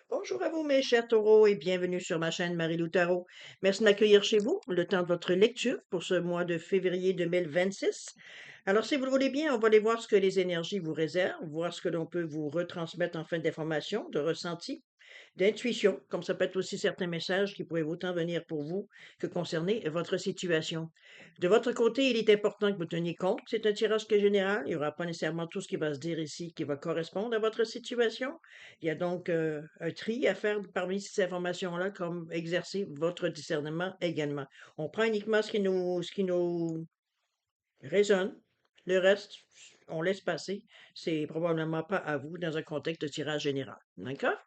Bonjour à vous, mes chers taureaux, et bienvenue sur ma chaîne Marie-Lou Tarot. Merci de m'accueillir chez vous, le temps de votre lecture pour ce mois de février 2026. Alors, si vous le voulez bien, on va aller voir ce que les énergies vous réservent, voir ce que l'on peut vous retransmettre en fin d'information, de ressenti, d'intuition, comme ça peut être aussi certains messages qui pourraient autant venir pour vous que concerner votre situation. De votre côté, il est important que vous teniez compte que c'est un tirage qui est général. Il n'y aura pas nécessairement tout ce qui va se dire ici qui va correspondre à votre situation. Il y a donc un tri à faire parmi ces informations-là, comme exercer votre discernement également. On prend uniquement ce qui nous résonne. Le reste, on laisse passer. C'est probablement pas à vous dans un contexte de tirage général. D'accord?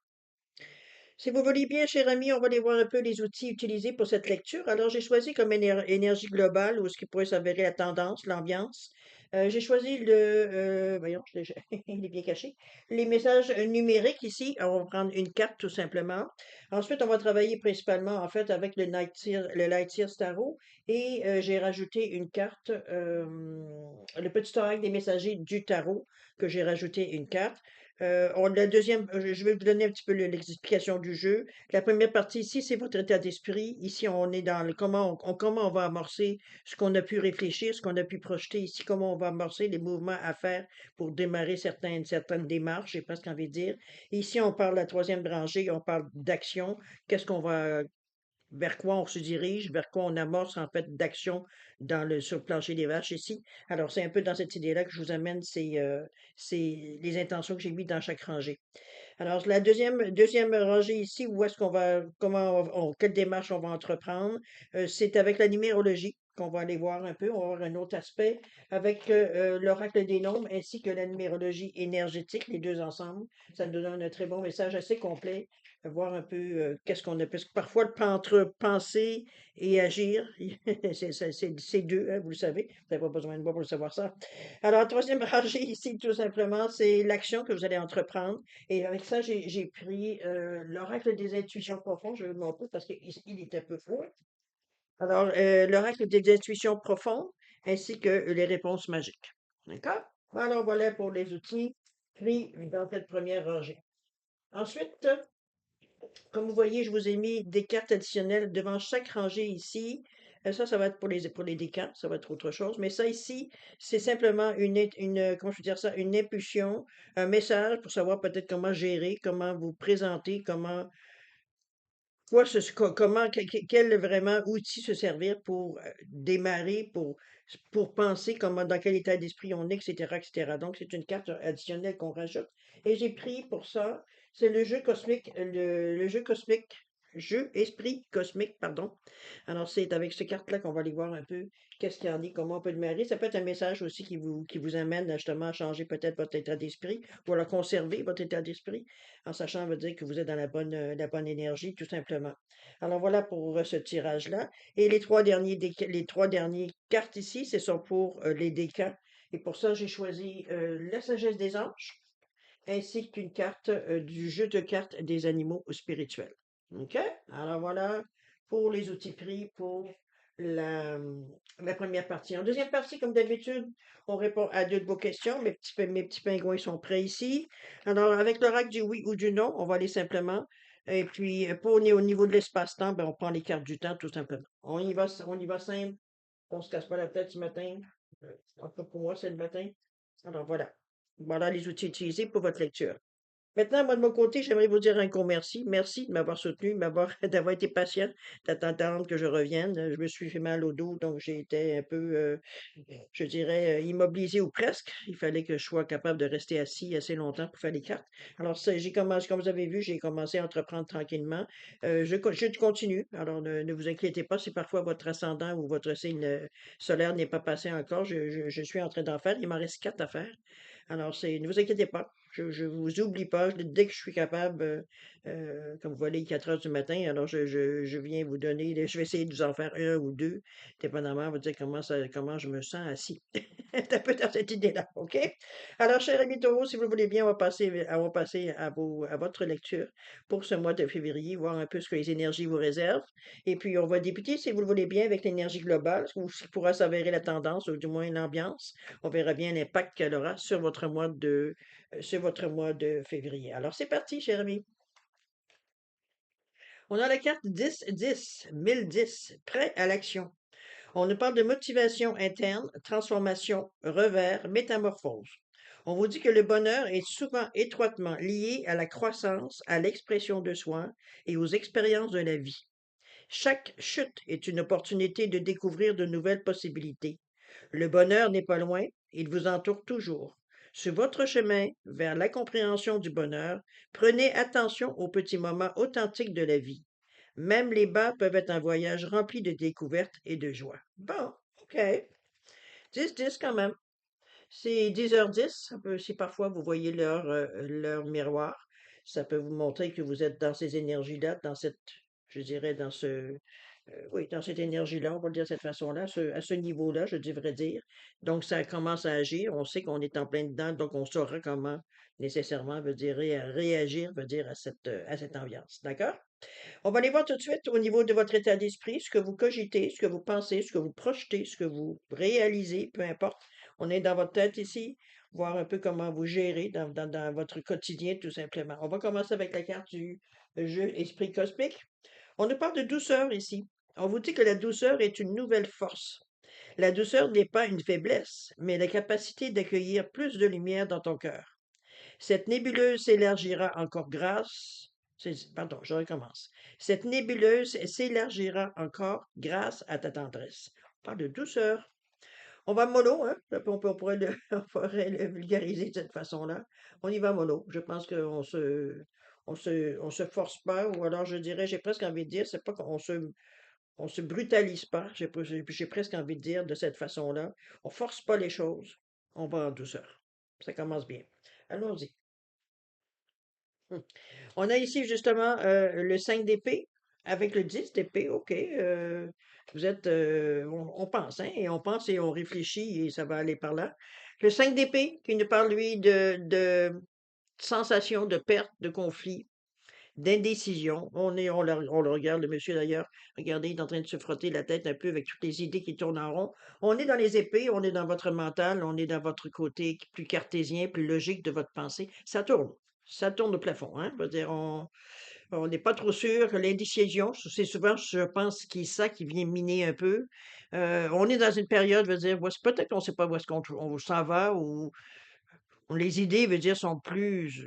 Si vous voulez bien, cher ami, on va aller voir un peu les outils utilisés pour cette lecture. Alors, j'ai choisi comme énergie globale, ou ce qui pourrait s'avérer la tendance, l'ambiance. J'ai choisi voyons, il est bien caché. Les messages numériques ici. On va prendre une carte tout simplement. Ensuite, on va travailler principalement, en fait, avec le Light Seer Tarot. Et j'ai rajouté une carte, le petit oracle des messagers du tarot, que j'ai rajouté une carte. La deuxième, je vais vous donner un petit peu l'explication du jeu. La première partie ici, c'est votre état d'esprit. Ici, on est dans le comment on va amorcer ce qu'on a pu réfléchir, ce qu'on a pu projeter ici, comment on va amorcer les mouvements à faire pour démarrer certaines démarches, j'ai presque envie de dire. Ici, on parle de la troisième rangée, on parle d'action. Qu'est-ce qu'on va vers quoi on se dirige, vers quoi on amorce en fait d'action sur le plancher des vaches ici. Alors, c'est un peu dans cette idée-là que je vous amène c'est les intentions que j'ai mises dans chaque rangée. Alors, la deuxième rangée ici, où est-ce qu'on va, quelle démarche on va entreprendre, c'est avec la numérologie qu'on va aller voir un peu. On va voir un autre aspect avec l'oracle des nombres ainsi que la numérologie énergétique, les deux ensemble. Ça nous donne un très bon message assez complet. Voir un peu qu'est-ce qu'on a. Parce que parfois, entre penser et agir, c'est deux, hein, vous le savez. Vous n'avez pas besoin de moi pour le savoir ça. Alors, la troisième rangée ici, tout simplement, c'est l'action que vous allez entreprendre. Et avec ça, j'ai pris l'oracle des intuitions profondes. Je vais vous le montrer parce qu'il est un peu fou. Alors, l'oracle des intuitions profondes ainsi que les réponses magiques. D'accord? Alors, voilà pour les outils pris dans cette première rangée. Ensuite, comme vous voyez, je vous ai mis des cartes additionnelles devant chaque rangée ici. Ça va être pour les décans, ça va être autre chose. Mais ça ici, c'est simplement comment je veux dire ça, une impulsion, un message pour savoir peut-être comment gérer, comment vous présenter, quel vraiment outil se servir pour démarrer, pour penser dans quel état d'esprit on est, etc., etc. Donc, c'est une carte additionnelle qu'on rajoute. Et j'ai pris pour ça, c'est le jeu cosmique, le jeu cosmique, jeu esprit cosmique, pardon. Alors, c'est avec cette carte-là qu'on va aller voir un peu qu'est-ce qu'il y en est, comment on peut le marier. Ça peut être un message aussi qui vous amène justement à changer peut-être votre état d'esprit ou à conserver votre état d'esprit en sachant veut dire que vous êtes dans la bonne énergie, tout simplement. Alors voilà pour ce tirage-là. Et les trois derniers cartes ici, ce sont pour les décans. Et pour ça, j'ai choisi la sagesse des anges, ainsi qu'une carte du jeu de cartes des animaux spirituels. OK? Alors voilà pour les outils pris pour la, la première partie. En deuxième partie, comme d'habitude, on répond à deux de vos questions. Mes petits pingouins sont prêts ici. Alors, avec l'oracle du oui ou du non, on va aller simplement. Et puis, pour au niveau de l'espace-temps, ben, on prend les cartes du temps, tout simplement. On y va simple. On se casse pas la tête ce matin. En tout cas, pour moi, c'est le matin. Alors, voilà. Voilà les outils utilisés pour votre lecture. Maintenant, moi, de mon côté, j'aimerais vous dire un gros merci. Merci de m'avoir soutenu, d'avoir été patient, d'attendre que je revienne. Je me suis fait mal au dos, donc j'ai été un peu, je dirais, immobilisé ou presque. Il fallait que je sois capable de rester assis assez longtemps pour faire les cartes. Alors, j'ai commencé, comme vous avez vu, j'ai commencé à entreprendre tranquillement. Je continue. Alors, ne vous inquiétez pas si parfois votre ascendant ou votre signe solaire n'est pas passé encore. Je suis en train d'en faire. Il m'en reste 4 à faire. Alors, ne vous inquiétez pas. Je vous oublie pas. Dès que je suis capable, comme vous voyez, 4 heures du matin, alors je viens vous donner, je vais essayer de vous en faire un ou deux, dépendamment, vous dire comment je me sens assis. C'est un peu dans cette idée-là, OK? Alors, cher ami Taureau, si vous le voulez bien, on va passer à votre lecture pour ce mois de février, voir un peu ce que les énergies vous réservent. Et puis, on va débuter, si vous le voulez bien, avec l'énergie globale, ou ce qui pourra s'avérer la tendance, ou du moins l'ambiance. On verra bien l'impact qu'elle aura sur votre mois de février. Alors, c'est parti, cher ami. On a la carte 10-10, 1010, prêt à l'action. On nous parle de motivation interne, transformation, revers, métamorphose. On vous dit que le bonheur est souvent étroitement lié à la croissance, à l'expression de soi et aux expériences de la vie. Chaque chute est une opportunité de découvrir de nouvelles possibilités. Le bonheur n'est pas loin, il vous entoure toujours. Sur votre chemin vers la compréhension du bonheur, prenez attention aux petits moments authentiques de la vie. Même les bas peuvent être un voyage rempli de découvertes et de joie. Bon, OK. 10-10 quand même. C'est 10h10. Si parfois vous voyez leur miroir, ça peut vous montrer que vous êtes dans ces énergies-là, dans cette, je dirais, oui, dans cette énergie-là, on va le dire de cette façon-là, à ce niveau-là, je devrais dire. Donc, ça commence à agir. On sait qu'on est en plein dedans, donc on saura comment nécessairement veut dire réagir, veut dire à cette ambiance. D'accord? On va aller voir tout de suite au niveau de votre état d'esprit, ce que vous cogitez, ce que vous pensez, ce que vous projetez, ce que vous réalisez, peu importe. On est dans votre tête ici, voir un peu comment vous gérez dans votre quotidien, tout simplement. On va commencer avec la carte du jeu Esprit cosmique. On nous parle de douceur ici. On vous dit que la douceur est une nouvelle force. La douceur n'est pas une faiblesse, mais la capacité d'accueillir plus de lumière dans ton cœur. Cette nébuleuse s'élargira encore Pardon, je recommence. Cette nébuleuse s'élargira encore grâce à ta tendresse. On parle de douceur. On va mollo, hein? On pourrait on pourrait le vulgariser de cette façon-là. On y va mollo. Je pense on se force pas, ou alors je dirais, j'ai presque envie de dire, c'est pas on se brutalise pas. J'ai presque envie de dire de cette façon-là. On force pas les choses. On va en douceur. Ça commence bien. Allons-y. Hum. On a ici justement le 5 d'épée avec le 10 d'épée. OK. Vous êtes, on pense, hein, et on pense et on réfléchit et ça va aller par là. Le 5 d'épée qui nous parle, lui, de sensation de perte, de conflit, d'indécision. On le regarde, le monsieur d'ailleurs, regardez, il est en train de se frotter la tête un peu avec toutes les idées qui tournent en rond. On est dans les épées, on est dans votre mental, on est dans votre côté plus cartésien, plus logique de votre pensée. Ça tourne. Ça tourne au plafond, hein. Je veux dire, on n'est pas trop sûr que l'indécision, c'est souvent, je pense, qui est ça qui vient miner un peu. On est dans une période, je veux dire, peut-être qu'on ne sait pas où est-ce on s'en va, ou les idées, veut dire, sont plus,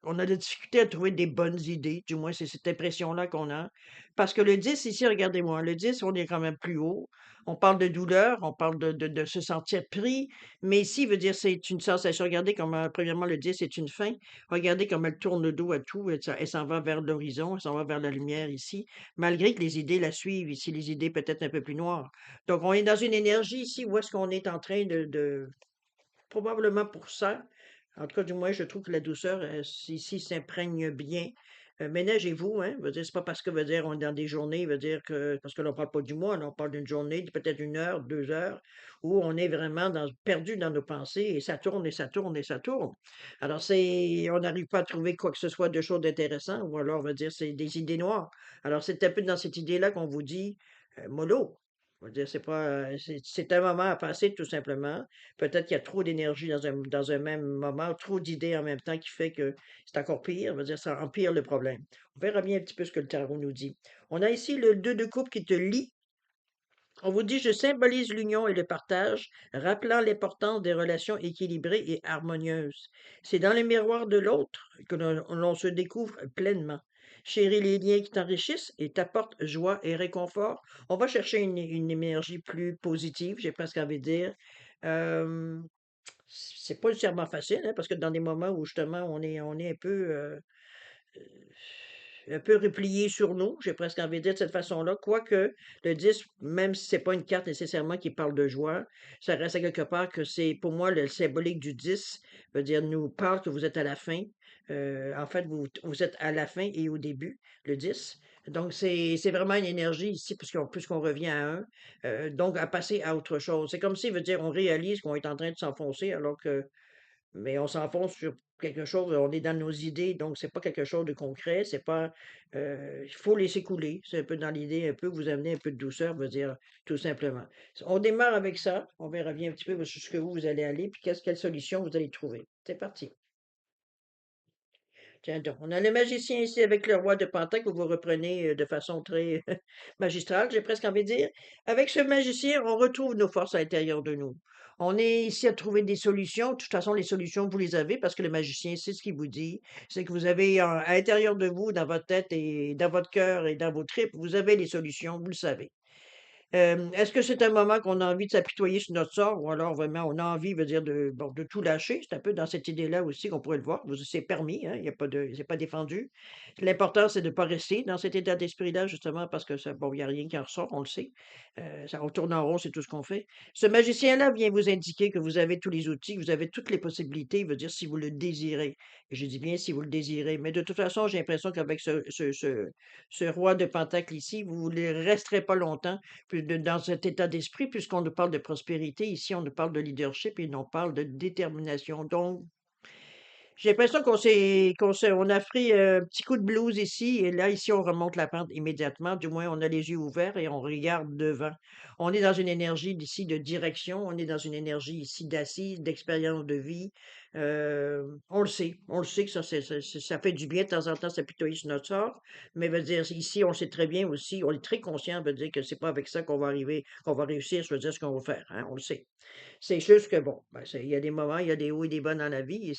on a de la difficulté à trouver des bonnes idées, du moins c'est cette impression-là qu'on a. Parce que le 10 ici, regardez-moi, le 10 on est quand même plus haut. On parle de douleur, on parle de se sentir pris, mais ici, veut dire, c'est une sensation. Regardez comment, premièrement, le 10 c'est une fin. Regardez comme elle tourne le dos à tout, elle s'en va vers l'horizon, elle s'en va vers la lumière ici, malgré que les idées la suivent ici, les idées peut-être un peu plus noires. Donc, on est dans une énergie ici où est-ce qu'on est en train probablement pour ça. En tout cas, du moins, je trouve que la douceur, ici, s'imprègne bien. Ménagez-vous, hein. Veut dire, c'est pas parce que, veut dire, on est dans des journées, veut dire que, parce que l'on parle pas du mois, là, on parle d'une journée, peut-être 1 heure, 2 heures, où on est vraiment perdu dans nos pensées et ça tourne et ça tourne et ça tourne. Alors, on n'arrive pas à trouver quoi que ce soit de chose d'intéressant, ou alors, veut dire, c'est des idées noires. Alors, c'est un peu dans cette idée-là qu'on vous dit, mollo. Je veux dire, c'est pas, c'est un moment à passer, tout simplement. Peut-être qu'il y a trop d'énergie dans un même moment, trop d'idées en même temps qui fait que c'est encore pire. Je veux dire, ça empire le problème. On verra bien un petit peu ce que le tarot nous dit. On a ici le 2 de coupe qui te lie. On vous dit, je symbolise l'union et le partage, rappelant l'importance des relations équilibrées et harmonieuses. C'est dans le miroir de l'autre que l'on se découvre pleinement. Chéris les liens qui t'enrichissent et t'apportent joie et réconfort. On va chercher une énergie plus positive, j'ai presque envie de dire. Euh, c'est pas nécessairement facile, hein, parce que dans des moments où justement on est un peu replié sur nous, j'ai presque envie de dire de cette façon-là, quoique le 10, même si c'est pas une carte nécessairement qui parle de joie, ça reste à quelque part que c'est, pour moi, le symbolique du 10 veut dire nous parle que vous êtes à la fin. En fait, vous êtes à la fin et au début, le 10. Donc, c'est vraiment une énergie ici, puisqu'on revient à un. Donc, à passer à autre chose. C'est comme si, veut dire, on réalise qu'on est en train de s'enfoncer, alors que mais on s'enfonce sur quelque chose, on est dans nos idées, donc c'est pas quelque chose de concret, c'est pas, il faut laisser couler. C'est un peu dans l'idée, un peu, vous amener un peu de douceur, veut dire, tout simplement. On démarre avec ça, on verra bien un petit peu jusqu'où vous allez aller, puis quelle solution vous allez trouver. C'est parti. Tiens donc, on a le magicien ici avec le roi de Pentacle que vous reprenez de façon très magistrale, j'ai presque envie de dire. Avec ce magicien, on retrouve nos forces à l'intérieur de nous. On est ici à trouver des solutions. De toute façon, les solutions, vous les avez parce que le magicien, c'est ce qu'il vous dit. C'est que vous avez à l'intérieur de vous, dans votre tête et dans votre cœur et dans vos tripes, vous avez les solutions, vous le savez. Est-ce que c'est un moment qu'on a envie de s'apitoyer sur notre sort ou alors vraiment on a envie, veut dire de bon, de tout lâcher? C'est un peu dans cette idée-là aussi qu'on pourrait le voir. Vous c'est permis, hein, il y a pas de c'est pas défendu. L'important, c'est de ne pas rester dans cet état d'esprit-là justement parce que ça bon, il y a rien qui en ressort, on le sait. Ça on tourne en rond, c'est tout ce qu'on fait. Ce magicien-là vient vous indiquer que vous avez tous les outils, que vous avez toutes les possibilités, il veut dire si vous le désirez. Et je dis bien si vous le désirez, mais de toute façon, j'ai l'impression qu'avec ce roi de Pentacle ici, vous ne resterez pas longtemps puis dans cet état d'esprit, puisqu'on nous parle de prospérité, ici, on nous parle de leadership et on parle de détermination. Donc, j'ai l'impression on a pris un petit coup de blues ici, et là, ici, on remonte la pente immédiatement. Du moins, on a les yeux ouverts et on regarde devant. On est dans une énergie d'ici de direction, on est dans une énergie ici d'assise, d'expérience de vie. On le sait que ça fait du bien de temps en temps s'apitoyer sur notre sort, mais veut dire, ici, on le sait très bien aussi, on est très conscient, veut dire que c'est pas avec ça qu'on va arriver, qu'on va réussir, je veux dire ce qu'on va faire, hein, on le sait. C'est juste que bon, ben, il y a des moments, il y a des hauts et des bas dans la vie et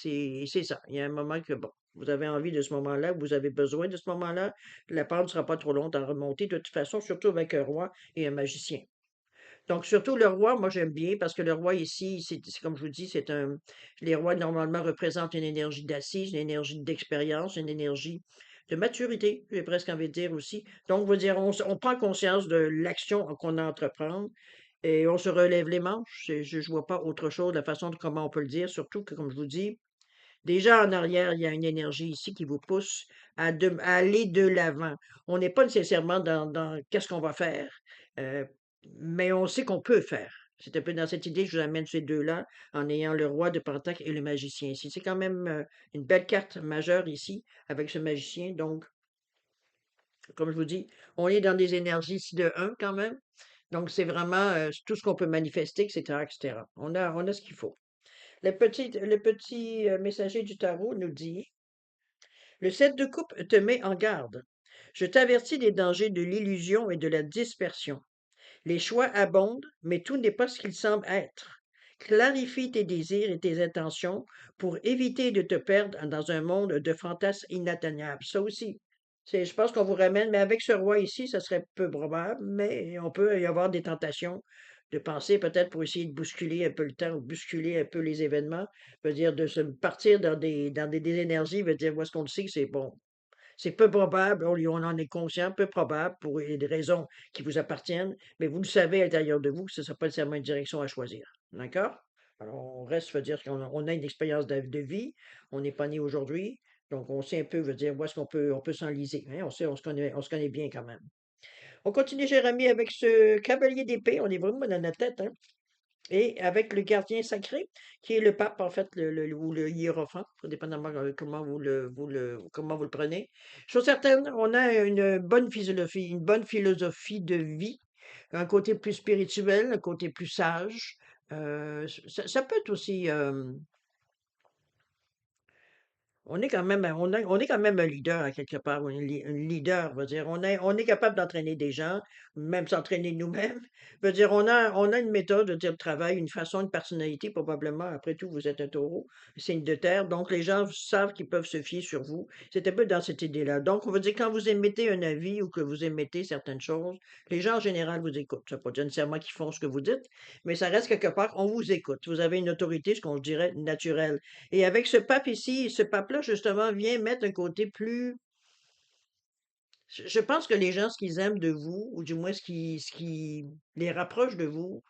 c'est ça. Il y a un moment que bon, vous avez envie de ce moment-là, vous avez besoin de ce moment-là. La pente ne sera pas trop longue à remonter de toute façon, surtout avec un roi et un magicien. Donc, surtout le roi, moi j'aime bien parce que le roi ici, c'est comme je vous dis, c'est un. Les rois normalement représentent une énergie d'assise, une énergie d'expérience, une énergie de maturité, j'ai presque envie de dire aussi. Donc, vous dire, on prend conscience de l'action qu'on a à entreprendre et on se relève les manches. Je vois pas autre chose, la façon de comment on peut le dire, surtout que, comme je vous dis, déjà en arrière, il y a une énergie ici qui vous pousse à aller de l'avant. On n'est pas nécessairement dans qu'est-ce qu'on va faire, euh, mais on sait qu'on peut faire. C'est un peu dans cette idée que je vous amène ces deux-là, en ayant le roi de Pentacle et le magicien ici. C'est quand même une belle carte majeure ici, avec ce magicien. Donc, comme je vous dis, on est dans des énergies ici de un quand même. Donc, c'est vraiment tout ce qu'on peut manifester, etc., etc. On a ce qu'il faut. Le petit messager du tarot nous dit, le 7 de coupe te met en garde. Je t'avertis des dangers de l'illusion et de la dispersion. Les choix abondent, mais tout n'est pas ce qu'il semble être. Clarifie tes désirs et tes intentions pour éviter de te perdre dans un monde de fantasmes inatteignables. Ça aussi, je pense qu'on vous ramène, mais avec ce roi ici, ça serait peu probable, mais on peut y avoir des tentations de penser peut-être pour essayer de bousculer un peu le temps ou bousculer un peu les événements, veut dire de se partir dans des énergies, veut dire où est-ce qu'on le sait que c'est bon. C'est peu probable, on en est conscient, peu probable pour des raisons qui vous appartiennent, mais vous le savez à l'intérieur de vous que ce ne sera pas nécessairement une direction à choisir. D'accord? Alors, on reste, veut dire qu'on a une expérience de vie, on n'est pas né aujourd'hui, donc on sait un peu, veut dire, où est-ce qu'on peut s'enliser. Hein, on se connaît bien quand même. On continue, Jérémie, avec ce cavalier d'épée, on est vraiment dans notre tête, hein? Et avec le gardien sacré, qui est le pape, en fait, ou le hiérophant, dépendamment comment vous le prenez. Chose certaine, on a une bonne philosophie de vie, un côté plus spirituel, un côté plus sage. Ça peut être aussi, on est quand même un leader à quelque part, ou un leader, veut dire, on est capable d'entraîner des gens, même s'entraîner nous-mêmes. Veut dire, on a une méthode de travail, une façon, une personnalité, probablement. Après tout, vous êtes un taureau, signe de terre, donc les gens savent qu'ils peuvent se fier sur vous. C'est un peu dans cette idée-là. Donc, on veut dire, quand vous émettez un avis ou que vous émettez certaines choses, les gens en général vous écoutent. Ça ne veut pas dire nécessairement qu'ils font ce que vous dites, mais ça reste quelque part, on vous écoute. Vous avez une autorité, ce qu'on dirait, naturelle. Et avec ce pape ici, ce pape-là, justement, vient mettre un côté plus. Je pense que les gens, ce qu'ils aiment de vous, ou du moins ce qui les rapproche de vous,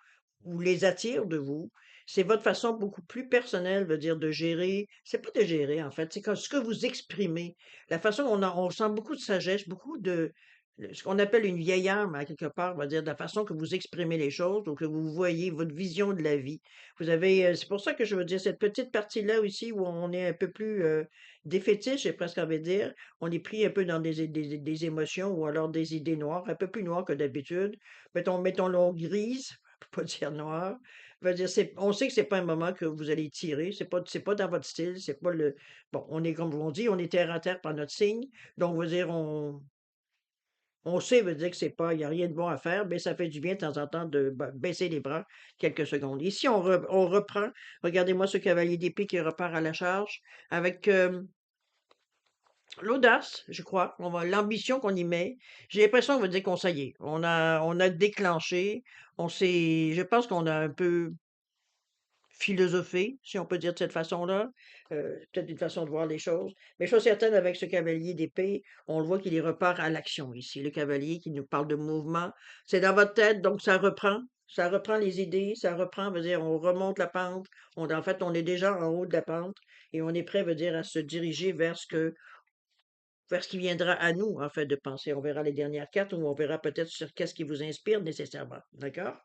ou les attire de vous, c'est votre façon beaucoup plus personnelle, veut dire de gérer. C'est pas de gérer, en fait, c'est ce que vous exprimez. La façon on sent beaucoup de sagesse, beaucoup de. Ce qu'on appelle une vieille âme, à quelque part, va dire de la façon que vous exprimez les choses, ou que vous voyez votre vision de la vie. C'est pour ça que je veux dire, cette petite partie-là aussi, où on est un peu plus défaitiste, j'ai presque envie de dire, on est pris un peu dans des émotions ou alors des idées noires, un peu plus noires que d'habitude. Mettons-le en grise. pour pas dire noir. Veut dire, on sait que c'est pas un moment que vous allez tirer, c'est pas dans votre style, c'est pas le. Bon, on est comme on dit, on est terre à terre par notre signe, donc veut dire, on sait, veut dire que c'est pas, il y a rien de bon à faire, mais ça fait du bien de temps en temps de baisser les bras quelques secondes. Ici, on reprend. Regardez-moi ce cavalier d'épée qui repart à la charge avec l'audace, je crois, l'ambition qu'on y met. J'ai l'impression, on veut dire qu'on ça y est, on a déclenché, je pense qu'on a un peu philosophé, si on peut dire de cette façon-là. Peut-être une façon de voir les choses. Mais chose certaine, avec ce cavalier d'épée, on le voit qu'il y repart à l'action ici. Le cavalier qui nous parle de mouvement, c'est dans votre tête, donc ça reprend. Ça reprend les idées, ça reprend, veut dire, on remonte la pente. En fait, on est déjà en haut de la pente et on est prêt, veut dire, à se diriger vers ce qui viendra à nous, en fait, de penser. On verra les dernières cartes ou on verra peut-être sur qu'est-ce qui vous inspire nécessairement. D'accord?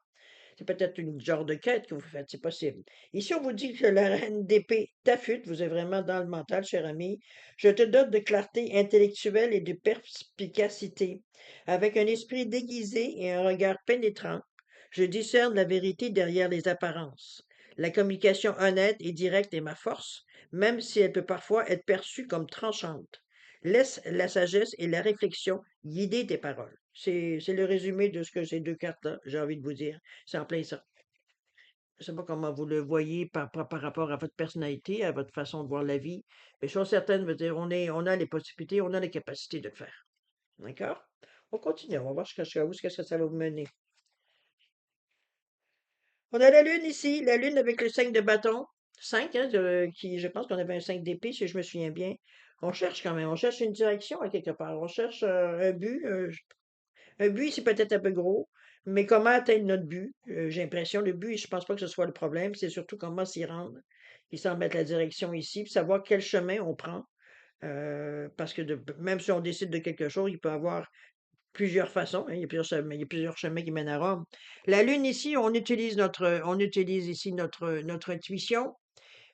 C'est peut-être une genre de quête que vous faites, c'est possible. Ici, on vous dit que la reine d'épée t'affûte, vous êtes vraiment dans le mental, cher ami. Je te dote de clarté intellectuelle et de perspicacité. Avec un esprit déguisé et un regard pénétrant, je discerne la vérité derrière les apparences. La communication honnête et directe est ma force, même si elle peut parfois être perçue comme tranchante. Laisse la sagesse et la réflexion guider tes paroles. C'est le résumé de ce que ces deux cartes-là, j'ai envie de vous dire. C'est en plein ça. Je sais pas comment vous le voyez par rapport à votre personnalité, à votre façon de voir la vie. Mais chose certaine, veut dire, on a les possibilités, on a les capacités de le faire. D'accord? On continue, on va voir jusqu'à où, qu'est-ce que ça va vous mener. On a la lune ici, la lune avec le 5 de bâton. 5, hein, je pense qu'on avait un 5 d'épée, si je me souviens bien. On cherche quand même, on cherche une direction à quelque part. On cherche un but. Un but, c'est peut-être un peu gros, mais comment atteindre notre but? J'ai l'impression, le but, je pense pas que ce soit le problème, c'est surtout comment s'y rendre. Il semble mettre la direction ici, puis savoir quel chemin on prend. Parce que même si on décide de quelque chose, il peut y avoir plusieurs façons, hein, il y a plusieurs chemins qui mènent à Rome. La Lune ici, on utilise ici notre intuition.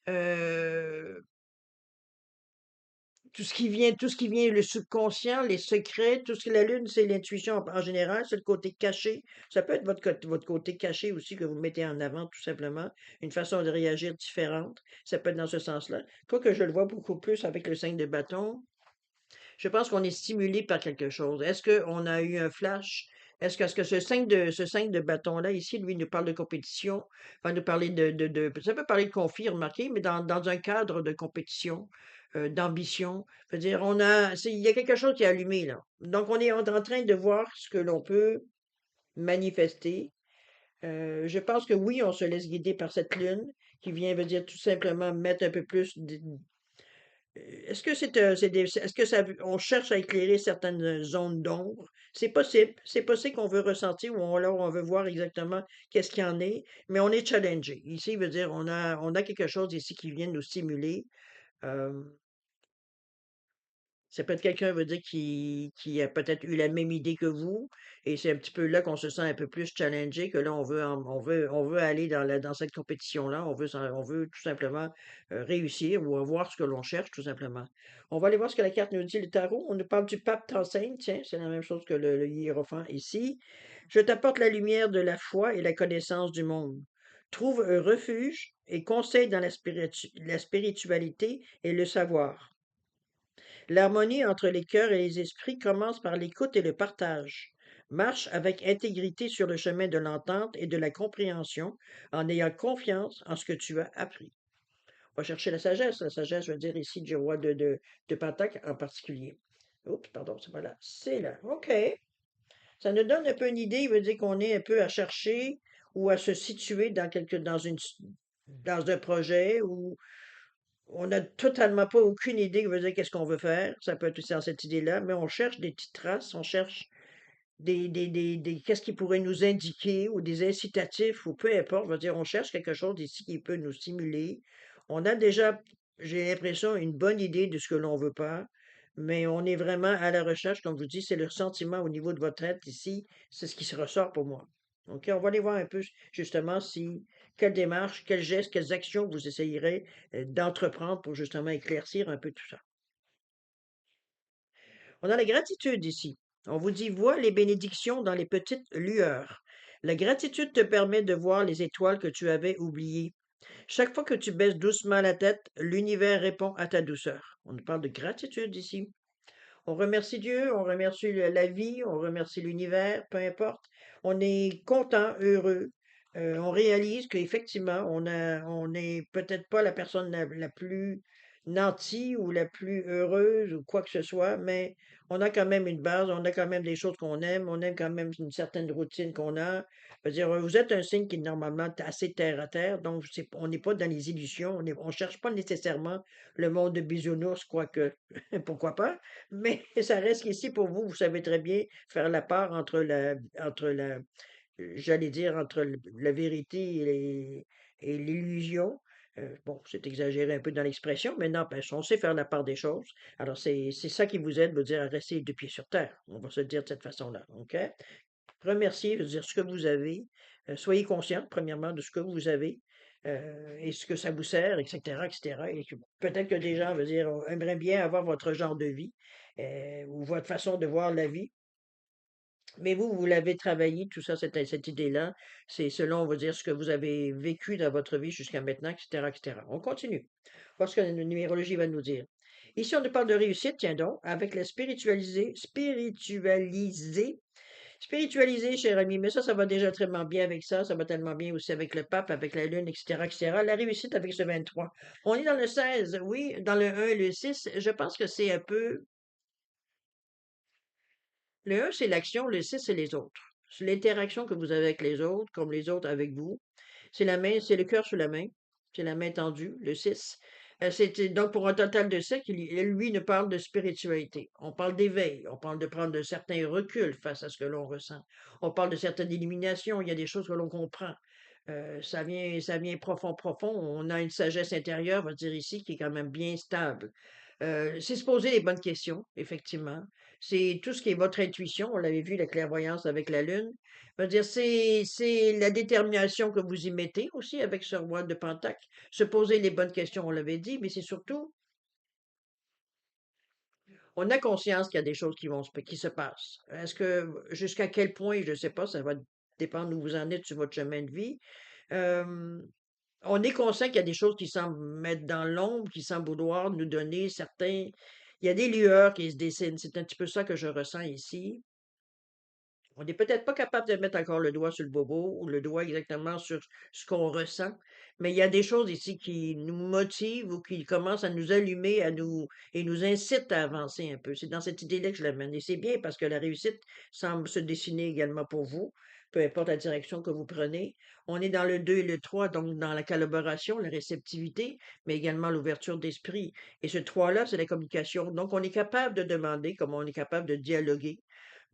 Euh, tout ce qui vient, le subconscient, les secrets, tout ce que la lune, c'est l'intuition en général, c'est le côté caché. Ça peut être votre côté caché aussi que vous mettez en avant, tout simplement. Une façon de réagir différente. Ça peut être dans ce sens-là. Quoique je le vois beaucoup plus avec le 5 de bâton. Je pense qu'on est stimulé par quelque chose. Est-ce qu'on a eu un flash? Est-ce que ce 5 de bâton-là, ici, lui, nous parle de compétition, va nous parler ça peut parler de conflit, remarquez, mais dans un cadre de compétition, d'ambition. C'est-à-dire, il y a quelque chose qui est allumé, là. Donc, on est en train de voir ce que l'on peut manifester. Je pense que oui, on se laisse guider par cette lune qui vient, veut dire tout simplement mettre un peu plus est-ce que est-ce que on cherche à éclairer certaines zones d'ombre? C'est possible qu'on veut ressentir ou alors on veut voir exactement qu'est-ce qu'il y en est, mais on est challengé. Ici, veut dire on a quelque chose ici qui vient nous stimuler. Euh, Ça peut être quelqu'un, veut dire, qui a peut-être eu la même idée que vous, et c'est un petit peu là qu'on se sent un peu plus challengé, que là, on veut aller dans cette compétition-là, on veut tout simplement réussir ou avoir ce que l'on cherche, tout simplement. On va aller voir ce que la carte nous dit, le tarot. On nous parle du pape t'enseigne, tiens, c'est la même chose que le hiérophant ici. Je t'apporte la lumière de la foi et la connaissance du monde. Trouve un refuge et conseille dans la spiritualité et le savoir. L'harmonie entre les cœurs et les esprits commence par l'écoute et le partage. Marche avec intégrité sur le chemin de l'entente et de la compréhension en ayant confiance en ce que tu as appris. On va chercher la sagesse. La sagesse, je veux dire ici du roi de Pentacle en particulier. Oups, pardon, c'est pas là. C'est là. OK. Ça nous donne un peu une idée. Il veut dire qu'on est un peu à chercher ou à se situer dans un projet ou on n'a totalement pas aucune idée, veut dire qu'est-ce qu'on veut faire. Ça peut être aussi dans cette idée-là, mais on cherche des petites traces, on cherche qu'est-ce qui pourrait nous indiquer ou des incitatifs ou peu importe. Veut dire, on cherche quelque chose ici qui peut nous stimuler. On a déjà, j'ai l'impression, une bonne idée de ce que l'on veut pas, mais on est vraiment à la recherche, comme je vous dis, c'est le sentiment au niveau de votre tête ici, c'est ce qui se ressort pour moi. OK, on va aller voir un peu justement quelle démarche, quels gestes, quelles actions vous essayerez d'entreprendre pour justement éclaircir un peu tout ça. On a la gratitude ici. On vous dit, vois les bénédictions dans les petites lueurs. La gratitude te permet de voir les étoiles que tu avais oubliées. Chaque fois que tu baisses doucement la tête, l'univers répond à ta douceur. On nous parle de gratitude ici. On remercie Dieu, on remercie la vie, on remercie l'univers, peu importe. On est content, heureux. On réalise qu'effectivement, on n'est peut-être pas la personne la plus nantie ou la plus heureuse ou quoi que ce soit, mais on a quand même une base, on a quand même des choses qu'on aime, on aime quand même une certaine routine qu'on a. Je veux dire, vous êtes un signe qui est normalement assez terre à terre, donc on n'est pas dans les illusions, on cherche pas nécessairement le monde de bisounours, quoique, pourquoi pas. Mais ça reste qu'ici, pour vous, vous savez très bien faire la part j'allais dire, entre la vérité et l'illusion. Bon, c'est exagéré un peu dans l'expression, mais n'empêche, on sait faire la part des choses. Alors, c'est ça qui vous aide, veut dire, à rester deux pieds sur terre. On va se le dire de cette façon-là, OK? Remerciez, veut dire ce que vous avez. Soyez conscient, premièrement, de ce que vous avez et ce que ça vous sert, etc., etc. Et que peut-être que des gens, veut dire, aimeraient bien avoir votre genre de vie ou votre façon de voir la vie. Mais vous l'avez travaillé, tout ça, cette idée-là. C'est selon, on va dire, ce que vous avez vécu dans votre vie jusqu'à maintenant, etc., etc. On continue. Voir ce que la numérologie va nous dire. Ici, on nous parle de réussite, tiens donc, avec la spiritualiser, cher ami, mais ça va déjà tellement bien avec ça va tellement bien aussi avec le pape, avec la lune, etc., etc. La réussite avec ce 23. On est dans le 16, oui, dans le 1 et le 6. Je pense que c'est un peu. Le 1, c'est l'action, le 6, c'est les autres. C'est l'interaction que vous avez avec les autres, comme les autres avec vous. C'est le cœur sur la main. C'est la main tendue, le 6. Donc, pour un total de 7, lui ne parle de spiritualité. On parle d'éveil. On parle de prendre de certains reculs face à ce que l'on ressent. On parle de certaines éliminations. Il y a des choses que l'on comprend. Ça vient profond, profond. On a une sagesse intérieure, on va dire ici, qui est quand même bien stable. C'est se poser les bonnes questions, effectivement. C'est tout ce qui est votre intuition. On l'avait vu, la clairvoyance avec la lune. Je veux dire, c'est la détermination que vous y mettez aussi avec ce roi de Pentacle. Se poser les bonnes questions, on l'avait dit, mais c'est surtout, on a conscience qu'il y a des choses qui se passent. Est-ce que, jusqu'à quel point, je ne sais pas, ça va dépendre où vous en êtes sur votre chemin de vie. Euh, on est conscient qu'il y a des choses qui semblent mettre dans l'ombre, qui semblent vouloir nous donner certains. Il y a des lueurs qui se dessinent. C'est un petit peu ça que je ressens ici. On n'est peut-être pas capable de mettre encore le doigt sur le bobo ou le doigt exactement sur ce qu'on ressent, mais il y a des choses ici qui nous motivent ou qui commencent à nous allumer, et nous incitent à avancer un peu. C'est dans cette idée-là que je l'amène. Et c'est bien parce que la réussite semble se dessiner également pour vous, peu importe la direction que vous prenez. On est dans le 2 et le 3, donc dans la collaboration, la réceptivité, mais également l'ouverture d'esprit. Et ce 3-là, c'est la communication. Donc, on est capable de demander, comme on est capable de dialoguer,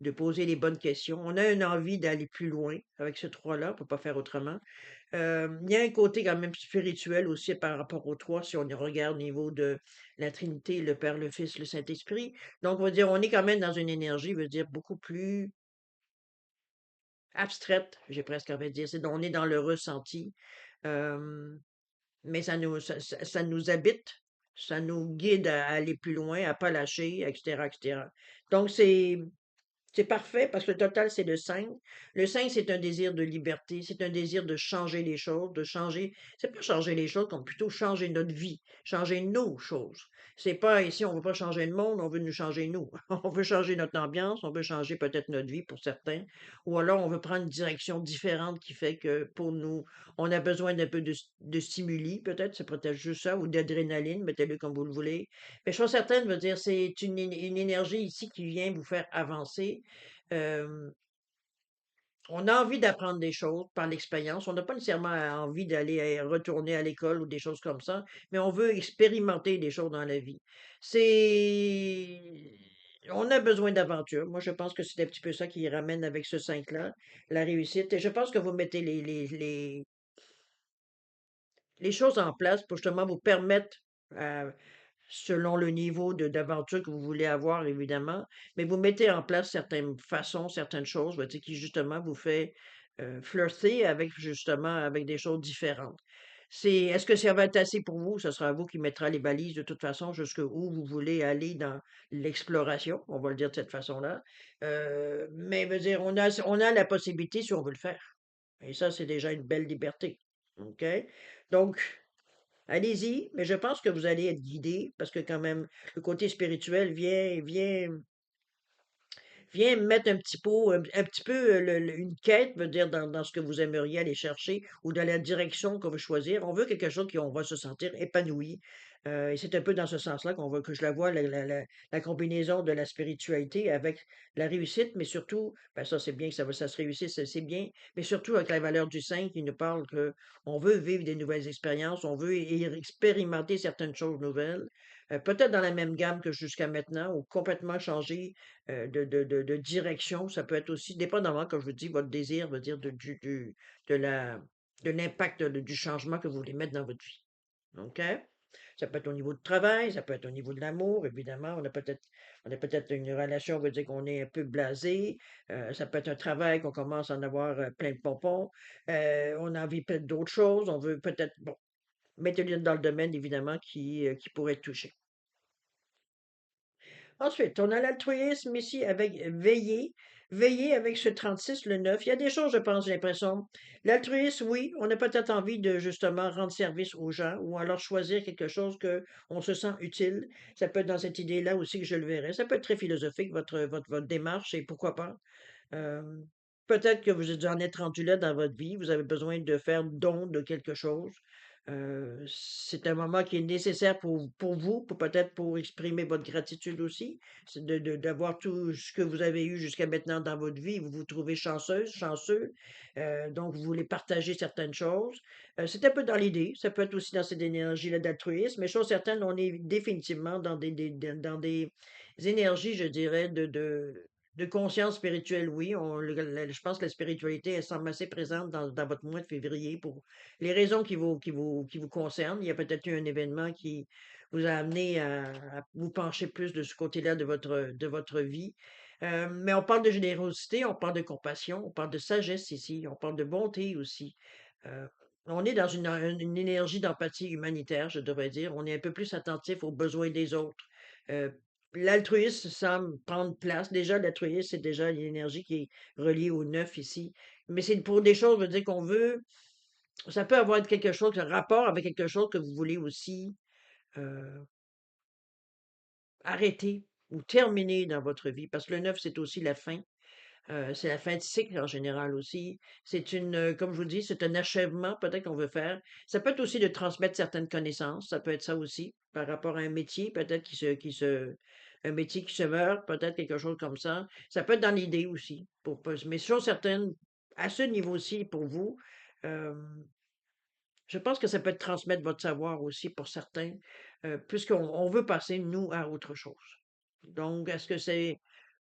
de poser les bonnes questions. On a une envie d'aller plus loin avec ce 3-là, on ne peut pas faire autrement. Il y a un côté quand même spirituel aussi par rapport au 3, si on y regarde au niveau de la Trinité, le Père, le Fils, le Saint-Esprit. Donc, on va dire, on est quand même dans une énergie, veut dire, beaucoup plus abstraite, j'ai presque envie de dire. On est dans le ressenti, euh, mais ça nous habite, ça nous guide à aller plus loin, à pas lâcher, etc., etc. Donc, c'est parfait parce que le total, c'est le 5. Le 5, c'est un désir de liberté, c'est un désir de changer les choses, de changer. C'est pas changer les choses, comme plutôt changer notre vie, changer nos choses. C'est pas ici, on veut pas changer le monde, on veut nous changer nous. On veut changer notre ambiance, on veut changer peut-être notre vie pour certains, ou alors on veut prendre une direction différente qui fait que pour nous, on a besoin d'un peu de stimuli, peut-être, c'est peut-être juste ça, ou d'adrénaline, mettez-le comme vous le voulez. Mais chose certaine, veut dire, c'est une énergie ici qui vient vous faire avancer. Euh, on a envie d'apprendre des choses par l'expérience. On n'a pas nécessairement envie d'aller retourner à l'école ou des choses comme ça, mais on veut expérimenter des choses dans la vie. C'est. On a besoin d'aventure. Moi, je pense que c'est un petit peu ça qui ramène avec ce 5-là, la réussite. Et je pense que vous mettez les choses en place pour justement vous permettre, selon le niveau d'aventure que vous voulez avoir, évidemment, mais vous mettez en place certaines façons, certaines choses, ben, tu sais, qui justement vous fait flirter avec justement avec des choses différentes. Est-ce que ça va être assez pour vous? Ce sera vous qui mettra les balises de toute façon jusqu'où vous voulez aller dans l'exploration, on va le dire de cette façon-là. Mais veut dire, on a la possibilité si on veut le faire. Et ça, c'est déjà une belle liberté. OK? Donc, allez-y, mais je pense que vous allez être guidé parce que quand même, le côté spirituel vient mettre un petit peu, un petit peu une quête, veut dire, dans ce que vous aimeriez aller chercher ou dans la direction qu'on veut choisir. On veut quelque chose qui on va se sentir épanoui. Et c'est un peu dans ce sens-là qu'on veut que je la vois, la combinaison de la spiritualité avec la réussite, mais surtout, ben ça c'est bien que ça se réussisse, c'est bien, mais surtout avec la valeur du 5 qui nous parle que on veut vivre des nouvelles expériences, on veut expérimenter certaines choses nouvelles, peut-être dans la même gamme que jusqu'à maintenant ou complètement changer de direction. Ça peut être aussi, dépendamment, comme je vous dis, votre désir veut dire de la, de l'impact du changement que vous voulez mettre dans votre vie. OK? Ça peut être au niveau du travail, ça peut être au niveau de l'amour, évidemment. On a peut-être une relation, on veut dire qu'on est un peu blasé. Ça peut être un travail qu'on commence à en avoir plein de pompons. On a envie peut-être d'autres choses. On veut peut-être, bon, mettez-le dans le domaine, évidemment, qui pourrait être touché. Ensuite, on a l'altruisme ici avec veiller. Veiller avec ce 36 le 9. Il y a des choses, je pense, j'ai l'impression. L'altruisme, oui, on a peut-être envie de justement rendre service aux gens ou alors choisir quelque chose que on se sent utile. Ça peut être dans cette idée-là aussi que je le verrais. Ça peut être très philosophique, votre démarche, et pourquoi pas. Euh, Peut-être que vous en êtes rendu là dans votre vie, vous avez besoin de faire don de quelque chose. C'est un moment qui est nécessaire pour vous, peut-être pour exprimer votre gratitude aussi. C'est d'avoir tout ce que vous avez eu jusqu'à maintenant dans votre vie. Vous vous trouvez chanceuse, chanceux. Donc, vous voulez partager certaines choses. C'est un peu dans l'idée. Ça peut être aussi dans cette énergie-là d'altruisme. Mais chose certaine, on est définitivement dans des énergies, je dirais, de conscience spirituelle, oui. Je pense que la spiritualité, elle semble assez présente dans votre mois de février pour les raisons qui vous concernent. Il y a peut-être eu un événement qui vous a amené à vous pencher plus de ce côté-là de votre vie. Mais on parle de générosité, on parle de compassion, on parle de sagesse ici, on parle de bonté aussi. Euh, on est dans une énergie d'empathie humanitaire, je devrais dire. On est un peu plus attentif aux besoins des autres. Euh, L'altruisme semble prendre place. Déjà, l'altruisme, c'est déjà l'énergie qui est reliée au neuf ici. Mais c'est pour des choses, je veux dire, qu'on veut. Ça peut avoir quelque chose, un rapport avec quelque chose que vous voulez aussi euh, arrêter ou terminer dans votre vie. Parce que le neuf, c'est aussi la fin. C'est la fin de cycle en général aussi. Comme je vous dis, c'est un achèvement peut-être qu'on veut faire. Ça peut être aussi de transmettre certaines connaissances. Ça peut être ça aussi par rapport à un métier, peut-être un métier qui se meurt, peut-être quelque chose comme ça. Ça peut être dans l'idée aussi. Mais chose certaine, à ce niveau-ci, pour vous, euh, je pense que ça peut être transmettre votre savoir aussi pour certains, puisqu'on veut passer, nous, à autre chose. Donc, est-ce que c'est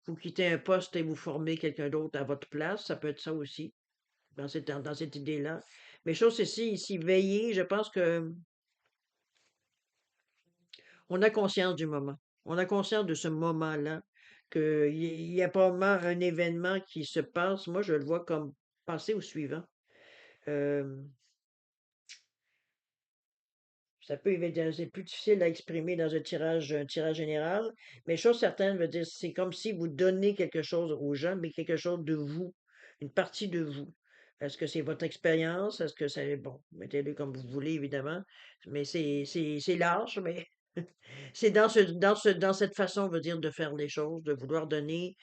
vous quittez un poste et vous formez quelqu'un d'autre à votre place? Ça peut être ça aussi, dans cette idée-là. Mais chose ici, veiller, je pense que on a conscience du moment. On a conscience de ce moment-là, qu'il y a probablement un événement qui se passe. Moi, je le vois comme passer au suivant. Euh, Ça peut c'est plus difficile à exprimer dans un tirage général, mais chose certaine veut dire, c'est comme si vous donnez quelque chose aux gens, mais quelque chose de vous, une partie de vous. Est-ce que c'est votre expérience? Est-ce que c'est, bon, mettez-le comme vous voulez, évidemment, mais c'est large, mais c'est dans cette façon, on veut dire, de faire les choses, de vouloir donner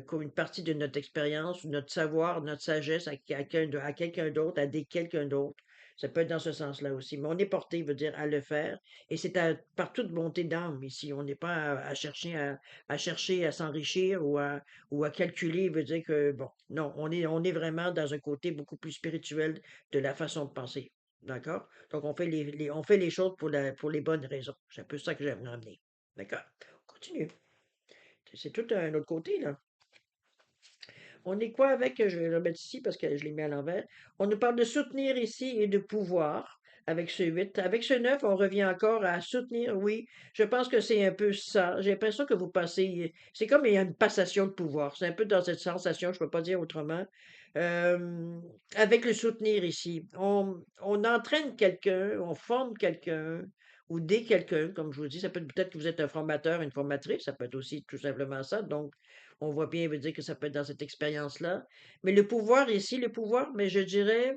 comme une partie de notre expérience, notre savoir, notre sagesse à quelqu'un d'autre, à des quelqu'un d'autre. Ça peut être dans ce sens-là aussi. Mais on est porté, veut dire, à le faire. Et c'est par toute bonté d'âme ici. On n'est pas à chercher à s'enrichir ou à calculer, veut dire que, bon, non, on est vraiment dans un côté beaucoup plus spirituel de la façon de penser. D'accord? Donc, on fait les choses pour les bonnes raisons. C'est un peu ça que j'aimerais amener. D'accord? On continue. C'est tout un autre côté, là. On est quoi avec, je vais le remettre ici parce que je l'ai mis à l'envers. On nous parle de soutenir ici et de pouvoir avec ce 8. Avec ce 9, on revient encore à soutenir, oui. Je pense que c'est un peu ça. J'ai l'impression que vous passez, c'est comme il y a une passation de pouvoir. C'est un peu dans cette sensation, je ne peux pas dire autrement. Euh, Avec le soutenir ici, on entraîne quelqu'un, on forme quelqu'un, ou des quelqu'un, comme je vous dis. Ça peut être peut-être que vous êtes un formateur, une formatrice, ça peut être aussi tout simplement ça. Donc, on voit bien, veut dire que ça peut être dans cette expérience-là. Mais le pouvoir ici, le pouvoir, mais je dirais,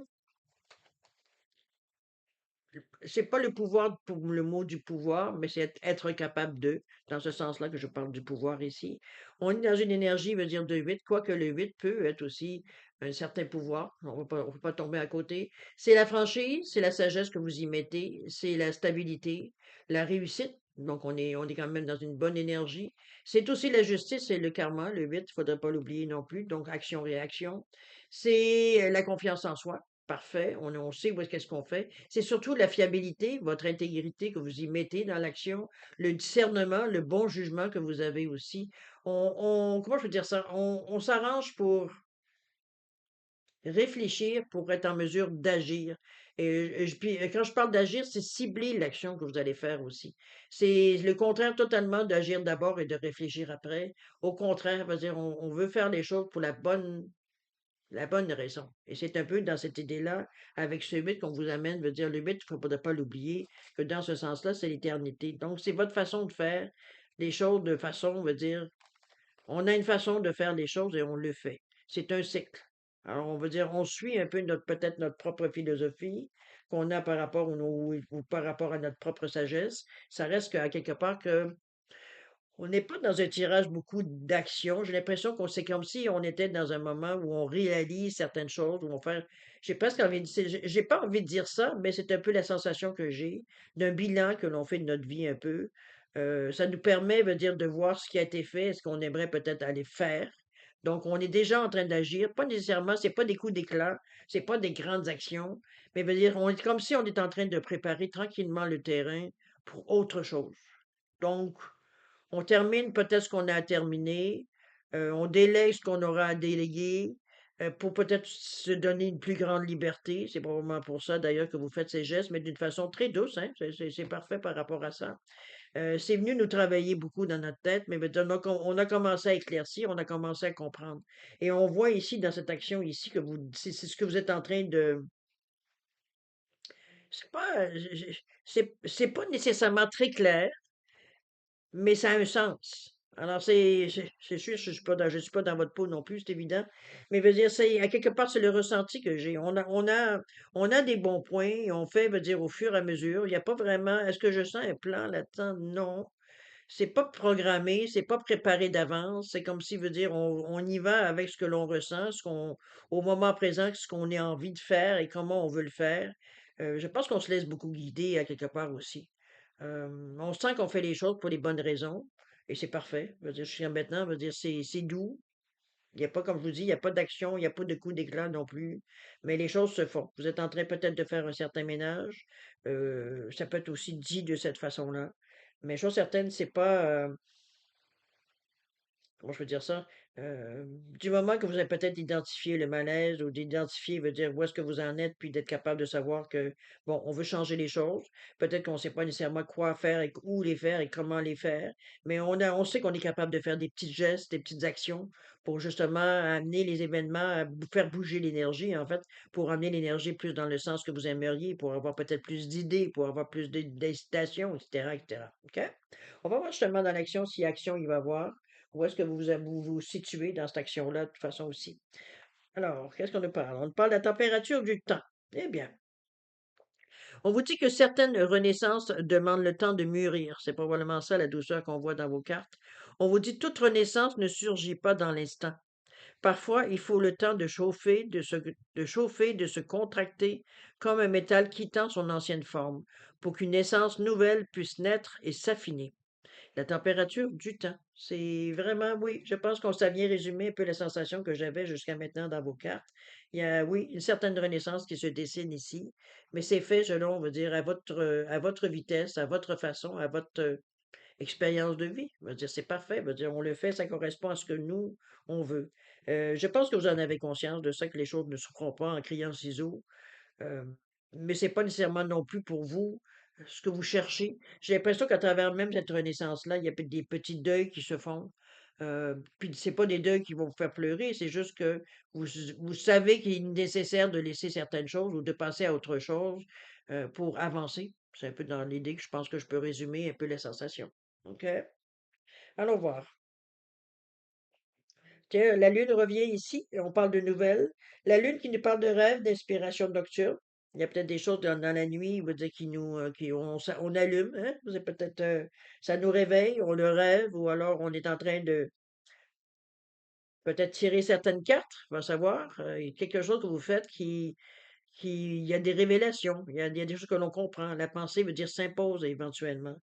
c'est pas le pouvoir pour le mot du pouvoir, mais c'est être capable de, dans ce sens-là que je parle du pouvoir ici. On est dans une énergie, veut dire de 8, quoique le 8 peut être aussi un certain pouvoir. On peut pas tomber à côté. C'est la franchise, c'est la sagesse que vous y mettez, c'est la stabilité, la réussite. Donc, on est quand même dans une bonne énergie. C'est aussi la justice et le karma, le 8, il faudrait pas l'oublier non plus. Donc, action-réaction. C'est la confiance en soi. Parfait, on sait où est-ce qu'est-ce qu'on fait. C'est surtout la fiabilité, votre intégrité que vous y mettez dans l'action, le discernement, le bon jugement que vous avez aussi. Comment je peux dire ça? On s'arrange pour réfléchir, pour être en mesure d'agir. Puis, quand je parle d'agir, c'est cibler l'action que vous allez faire aussi. C'est le contraire totalement d'agir d'abord et de réfléchir après. Au contraire, veut dire, on veut faire les choses pour la bonne raison. Et c'est un peu dans cette idée-là, avec ce 8 qu'on vous amène, veut dire le 8, il ne faudrait pas l'oublier, que dans ce sens-là, c'est l'éternité. Donc, c'est votre façon de faire les choses de façon, veut dire, on a une façon de faire les choses et on le fait. C'est un cycle. Alors, on veut dire, on suit un peu peut-être notre propre philosophie qu'on a par rapport ou par rapport à notre propre sagesse. Ça reste qu'à quelque part que on n'est pas dans un tirage beaucoup d'actions. J'ai l'impression qu'on c'est comme si on était dans un moment où on réalise certaines choses, où on fait. J'ai presque envie de, j'ai pas envie de dire ça, mais c'est un peu la sensation que j'ai d'un bilan que l'on fait de notre vie un peu. Ça nous permet, veut dire, de voir ce qui a été fait, ce qu'on aimerait peut-être aller faire. Donc, on est déjà en train d'agir. Pas nécessairement, c'est pas des coups d'éclat, c'est pas des grandes actions, mais veut dire, on est comme si on est en train de préparer tranquillement le terrain pour autre chose. Donc, on termine peut-être ce qu'on a à terminer, on délègue ce qu'on aura à déléguer, pour peut-être se donner une plus grande liberté. C'est probablement pour ça d'ailleurs que vous faites ces gestes, mais d'une façon très douce, hein. C'est parfait par rapport à ça. C'est venu nous travailler beaucoup dans notre tête, mais maintenant on a commencé à éclaircir, on a commencé à comprendre. Et on voit ici, dans cette action ici, que c'est ce que vous êtes en train de, c'est pas, c'est pas nécessairement très clair, mais ça a un sens. Alors, c'est sûr, je suis pas dans votre peau non plus, c'est évident. Mais veut dire, à quelque part, c'est le ressenti que j'ai. On a des bons points, et on fait, veut dire, au fur et à mesure. Il n'y a pas vraiment, est-ce que je sens un plan là-dedans? Non. C'est pas programmé, c'est pas préparé d'avance. C'est comme si, veut dire, on y va avec ce que l'on ressent, au moment présent, ce qu'on a envie de faire et comment on veut le faire. Je pense qu'on se laisse beaucoup guider à quelque part aussi. On sent qu'on fait les choses pour les bonnes raisons et c'est parfait. Je veux dire, jusqu'à maintenant, je veux dire, c'est doux. Il n'y a pas, comme je vous dis, il n'y a pas d'action, il n'y a pas de coup d'éclat non plus, mais les choses se font. Vous êtes en train peut-être de faire un certain ménage. Ça peut être aussi dit de cette façon-là. Mais chose certaine, c'est pas, comment je peux dire ça? Du moment que vous avez peut-être identifié le malaise ou d'identifier, veut dire où est-ce que vous en êtes, puis d'être capable de savoir que, bon, on veut changer les choses. Peut-être qu'on ne sait pas nécessairement quoi faire et où les faire et comment les faire, mais on sait qu'on est capable de faire des petits gestes, des petites actions pour justement amener les événements, faire bouger l'énergie, en fait, pour amener l'énergie plus dans le sens que vous aimeriez, pour avoir peut-être plus d'idées, pour avoir plus d'incitation, etc., etc. OK? On va voir justement dans l'action si action il va y avoir. Où est-ce que vous situez dans cette action-là, de toute façon aussi? Alors, qu'est-ce qu'on nous parle? On nous parle de la température du temps. Eh bien, on vous dit que certaines renaissances demandent le temps de mûrir. C'est probablement ça la douceur qu'on voit dans vos cartes. On vous dit toute renaissance ne surgit pas dans l'instant. Parfois, il faut le temps de chauffer, de se contracter comme un métal quittant son ancienne forme, pour qu'une essence nouvelle puisse naître et s'affiner. La température du temps. C'est vraiment, oui, je pense qu'on ça vient résumer un peu la sensation que j'avais jusqu'à maintenant dans vos cartes. Il y a, oui, une certaine renaissance qui se dessine ici, mais c'est fait selon, on va dire, à votre vitesse, à votre façon, à votre expérience de vie. On va dire, c'est parfait. On va dire, on le fait, ça correspond à ce que nous, on veut. Je pense que vous en avez conscience de ça, que les choses ne se feront pas en criant ciseaux. Euh, mais c'est pas nécessairement non plus pour vous ce que vous cherchez. J'ai l'impression qu'à travers même cette renaissance-là, il y a peut-être des petits deuils qui se font. Puis c'est pas des deuils qui vont vous faire pleurer, c'est juste que vous, vous savez qu'il est nécessaire de laisser certaines choses ou de passer à autre chose pour avancer. C'est un peu dans l'idée que je pense que je peux résumer un peu les sensations. OK? Allons voir. Tiens, la lune revient ici, et on parle de nouvelles. La lune qui nous parle de rêves, d'inspiration nocturne. Il y a peut-être des choses dans la nuit, veut dire, qui nous, on allume, hein? C'est peut-être, ça nous réveille, on le rêve, ou alors on est en train de peut-être tirer certaines cartes, va savoir. Il y a quelque chose que vous faites il y a des révélations, il y a des choses que l'on comprend. La pensée veut dire s'impose éventuellement.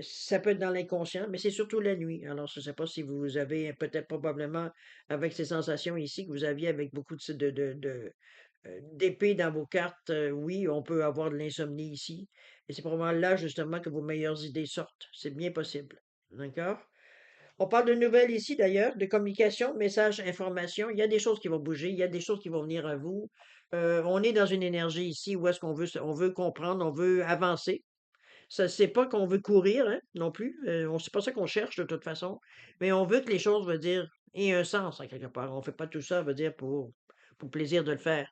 Ça peut être dans l'inconscient, mais c'est surtout la nuit. Alors, je ne sais pas si vous avez peut-être probablement avec ces sensations ici que vous aviez avec beaucoup d'épées dans vos cartes. Oui, on peut avoir de l'insomnie ici. Et c'est probablement là, justement, que vos meilleures idées sortent. C'est bien possible. D'accord? On parle de nouvelles ici, d'ailleurs, de communication, message, information. Il y a des choses qui vont bouger, il y a des choses qui vont venir à vous. On est dans une énergie ici où est-ce on veut comprendre, on veut avancer. Ça, c'est pas qu'on veut courir, hein, non plus. C'est pas ça qu'on cherche de toute façon. Mais on veut que les choses, veut dire, aient un sens, en quelque part. On fait pas tout ça, veut dire, pour le plaisir de le faire.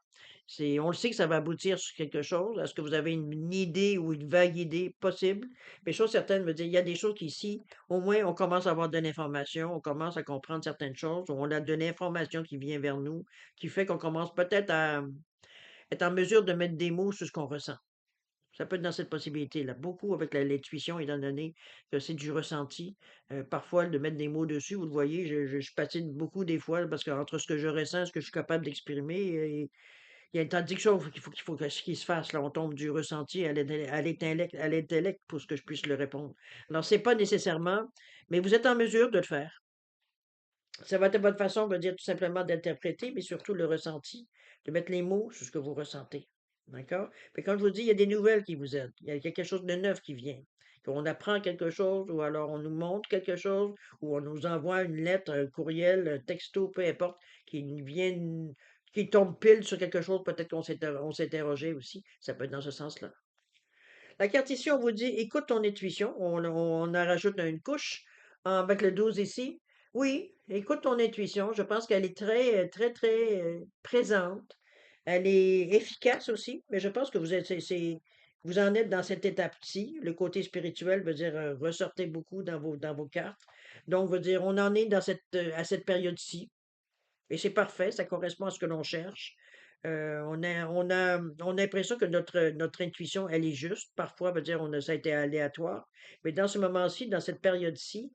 On le sait que ça va aboutir sur quelque chose. Est-ce que vous avez une idée ou une vague idée possible? Mais chose certaine, veut dire, il y a des choses qu'ici, au moins, on commence à avoir de l'information, on commence à comprendre certaines choses, on a de l'information qui vient vers nous, qui fait qu'on commence peut-être à être en mesure de mettre des mots sur ce qu'on ressent. Ça peut être dans cette possibilité-là. Beaucoup avec l'intuition, étant donné que c'est du ressenti. Parfois, de mettre des mots dessus, vous le voyez, je patine beaucoup des fois parce qu'entre ce que je ressens, ce que je suis capable d'exprimer, il y a une tandis que chose qu'il faut qu'il se fasse. Là, on tombe du ressenti à l'intellect pour ce que je puisse le répondre. Alors, c'est pas nécessairement, mais vous êtes en mesure de le faire. Ça va être votre façon, on va dire tout simplement d'interpréter, mais surtout le ressenti, de mettre les mots sur ce que vous ressentez. D'accord? Puis quand je vous dis, il y a des nouvelles qui vous aident. Il y a quelque chose de neuf qui vient. Qu'on apprend quelque chose, ou alors on nous montre quelque chose, ou on nous envoie une lettre, un courriel, un texto, peu importe, qui tombe pile sur quelque chose, peut-être on s'est interrogé aussi. Ça peut être dans ce sens-là. La carte ici, on vous dit, écoute ton intuition. On en rajoute une couche avec le 12 ici. Oui, écoute ton intuition. Je pense qu'elle est très présente. Elle est efficace aussi, mais je pense que vous en êtes dans cette étape-ci. Le côté spirituel veut dire ressortez beaucoup dans vos cartes. Donc, veut dire, on en est à cette période-ci. Et c'est parfait, ça correspond à ce que l'on cherche. On a l'impression que notre intuition, elle est juste. Parfois, veut dire, ça a été aléatoire. Mais dans ce moment-ci, dans cette période-ci,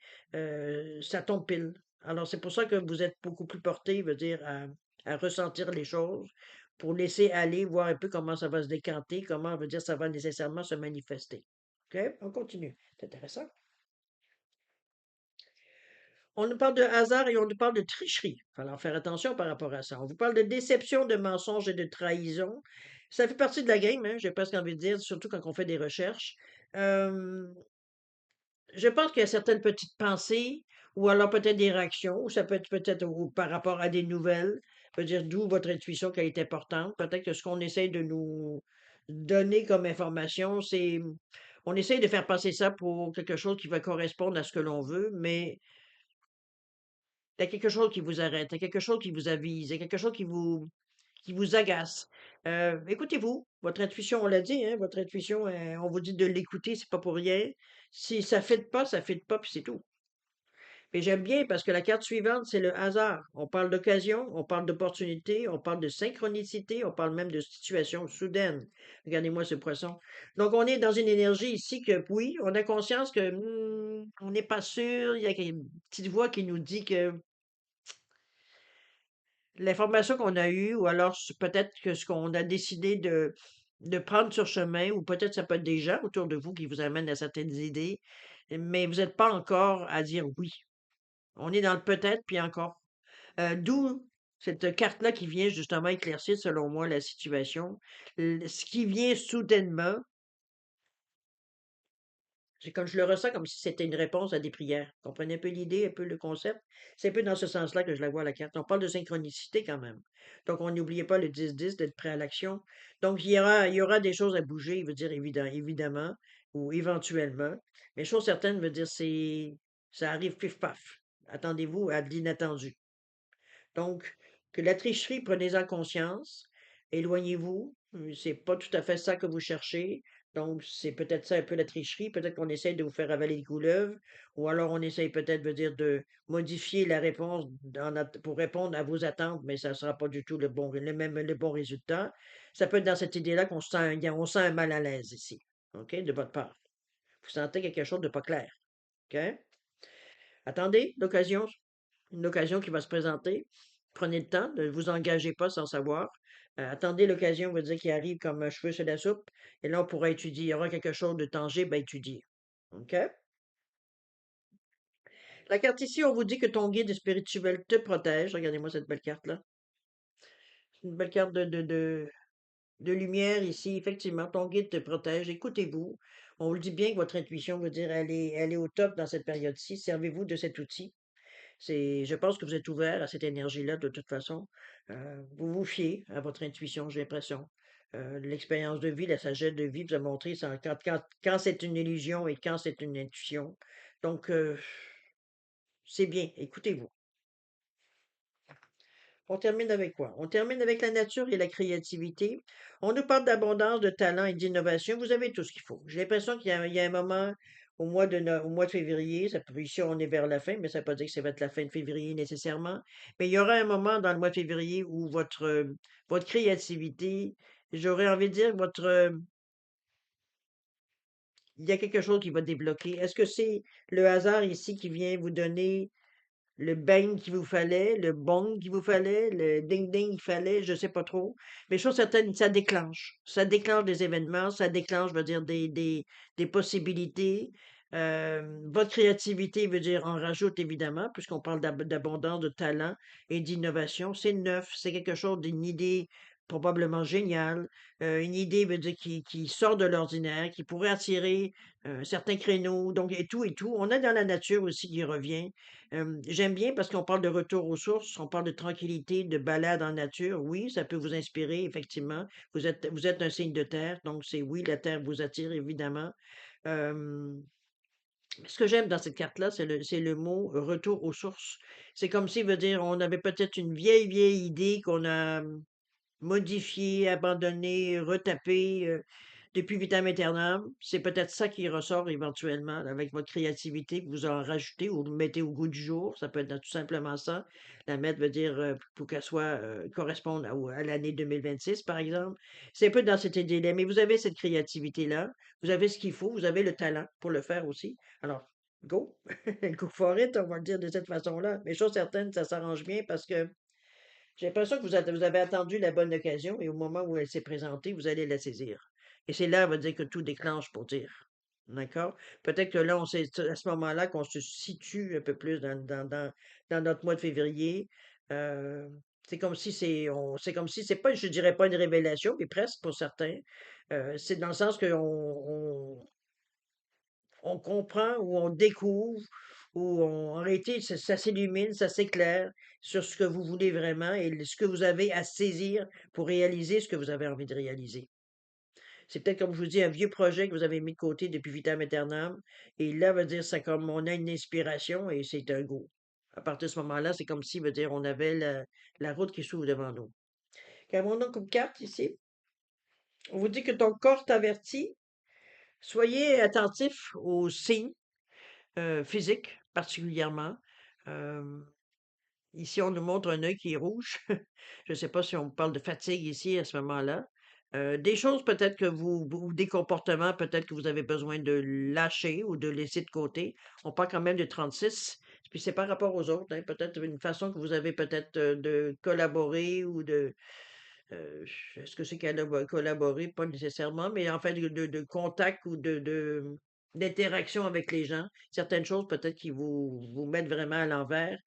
ça tombe pile. Alors, c'est pour ça que vous êtes beaucoup plus porté, veut dire, à ressentir les choses, pour laisser aller, voir un peu comment ça va se décanter, comment, veut dire, ça va nécessairement se manifester. OK? On continue. C'est intéressant. On nous parle de hasard et on nous parle de tricherie. Il va falloir faire attention par rapport à ça. On vous parle de déception, de mensonge et de trahison. Ça fait partie de la game, hein, j'ai presque envie de dire, surtout quand on fait des recherches. Euh, je pense qu'il y a certaines petites pensées, ou alors peut-être des réactions, ou ça peut être peut-être par rapport à des nouvelles. Peut dire d'où votre intuition qu'elle est importante. Peut-être que ce qu'on essaie de nous donner comme information, on essaie de faire passer ça pour quelque chose qui va correspondre à ce que l'on veut, mais il y a quelque chose qui vous arrête, il y a quelque chose qui vous avise, il y a quelque chose qui vous agace. Écoutez-vous, votre intuition, on l'a dit, hein, votre intuition, on vous dit de l'écouter, c'est pas pour rien. Si ça fait pas, puis c'est tout. Mais j'aime bien parce que la carte suivante, c'est le hasard. On parle d'occasion, on parle d'opportunité, on parle de synchronicité, on parle même de situation soudaine. Regardez-moi ce poisson. Donc, on est dans une énergie ici que, oui, on a conscience que on n'est pas sûr. Il y a une petite voix qui nous dit que l'information qu'on a eue, ou alors peut-être que ce qu'on a décidé de prendre sur chemin, ou peut-être ça peut être des gens autour de vous qui vous amènent à certaines idées, mais vous n'êtes pas encore à dire oui. On est dans le peut-être, puis encore. D'où cette carte-là qui vient justement éclaircir, selon moi, la situation. Ce qui vient soudainement, c'est comme je le ressens comme si c'était une réponse à des prières. Comprenez un peu l'idée, un peu le concept? C'est un peu dans ce sens-là que je la vois, la carte. On parle de synchronicité quand même. Donc, on n'oubliez pas le 10-10, d'être prêt à l'action. Donc, il y aura des choses à bouger, il veut dire évidemment, ou éventuellement. Mais chose certaine veut dire ça arrive pif-paf. Attendez-vous à de l'inattendu. Donc, que la tricherie, prenez-en conscience. Éloignez-vous. C'est pas tout à fait ça que vous cherchez. Donc, c'est peut-être ça un peu la tricherie. Peut-être qu'on essaie de vous faire avaler les couleuvres, ou alors on essaye peut-être, veut dire, de modifier la réponse pour répondre à vos attentes, mais ça ne sera pas du tout le bon résultat. Ça peut être dans cette idée-là qu'on sent, on sent un mal à l'aise ici, OK, de votre part. Vous sentez quelque chose de pas clair, OK? Attendez une occasion qui va se présenter. Prenez le temps, ne vous engagez pas sans savoir. Attendez l'occasion, on va dire, qui arrive comme un cheveu sur la soupe. Et là, on pourra étudier. Il y aura quelque chose de tangible à étudier. OK? La carte ici, on vous dit que ton guide spirituel te protège. Regardez-moi cette belle carte-là. C'est une belle carte de lumière ici. Effectivement, ton guide te protège. Écoutez-vous. On vous le dit bien que votre intuition veut dire elle est au top dans cette période-ci. Servez-vous de cet outil. Je pense que vous êtes ouvert à cette énergie-là de toute façon. Vous vous fiez à votre intuition, j'ai l'impression. L'expérience de vie, la sagesse de vie vous a montré quand c'est une illusion et quand c'est une intuition. Donc, c'est bien, écoutez-vous. On termine avec quoi? On termine avec la nature et la créativité. On nous parle d'abondance, de talent et d'innovation. Vous avez tout ce qu'il faut. J'ai l'impression il y a un moment au mois de février, ici on est vers la fin, mais ça ne veut pas dire que ça va être la fin de février nécessairement. Mais il y aura un moment dans le mois de février où votre créativité, j'aurais envie de dire, il y a quelque chose qui va débloquer. Est-ce que c'est le hasard ici qui vient vous donner le bang qu'il vous fallait, le bong qu'il vous fallait, le ding-ding qu'il fallait, je sais pas trop. Mais chose certaine, ça déclenche. Ça déclenche des événements, ça déclenche, veut dire, des possibilités. Votre créativité veut dire en rajoute évidemment, puisqu'on parle d'abondance, de talent et d'innovation. C'est neuf, c'est quelque chose d'une idée probablement géniale. Une idée veut dire qui sort de l'ordinaire, qui pourrait attirer certains créneaux, donc et tout et tout. On est dans la nature aussi qui revient. J'aime bien parce qu'on parle de retour aux sources, on parle de tranquillité, de balade en nature. Oui, ça peut vous inspirer, effectivement. Vous êtes un signe de terre, donc c'est oui, la terre vous attire, évidemment. Euh, Ce que j'aime dans cette carte-là, c'est le mot retour aux sources. C'est comme s'il veut dire on avait peut-être une vieille idée qu'on a modifiée, abandonnée, retapée. Depuis vitam aeternam, c'est peut-être ça qui ressort éventuellement avec votre créativité que vous en rajoutez ou vous mettez au goût du jour. Ça peut être tout simplement ça. La mettre veut dire pour qu'elle soit corresponde à l'année 2026, par exemple. C'est un peu dans cette idée-là. Mais vous avez cette créativité-là. Vous avez ce qu'il faut. Vous avez le talent pour le faire aussi. Alors, go! Go for it, on va le dire de cette façon-là. Mais chose certaine, ça s'arrange bien parce que j'ai l'impression que vous avez attendu la bonne occasion et au moment où elle s'est présentée, vous allez la saisir. Et c'est là, on va dire, que tout déclenche pour dire. D'accord? Peut-être que là, c'est à ce moment-là qu'on se situe un peu plus dans notre mois de février. Euh, c'est comme si c'est pas, je dirais pas une révélation, mais presque pour certains. C'est dans le sens on comprend ou on découvre en réalité, ça s'illumine, ça s'éclaire sur ce que vous voulez vraiment et ce que vous avez à saisir pour réaliser ce que vous avez envie de réaliser. C'est peut-être, comme je vous dis, un vieux projet que vous avez mis de côté depuis vitam aeternam. Et là, veut dire, c'est comme on a une inspiration et c'est un go. À partir de ce moment-là, c'est comme si, veut dire, on avait la route qui s'ouvre devant nous. Qu'avons-nous comme carte ici? On vous dit que ton corps t'avertit. Soyez attentif aux signes physiques, particulièrement. Euh, Ici, on nous montre un œil qui est rouge. Je ne sais pas si on parle de fatigue ici à ce moment-là. Des choses peut-être ou des comportements peut-être que vous avez besoin de lâcher ou de laisser de côté. On parle quand même de 36. Puis c'est par rapport aux autres, hein. Peut-être une façon que vous avez peut-être de collaborer ou de Heu, est-ce que c'est collaborer? Pas nécessairement, mais en fait de contact ou d'interaction avec les gens. Certaines choses peut-être qui vous mettent vraiment à l'envers.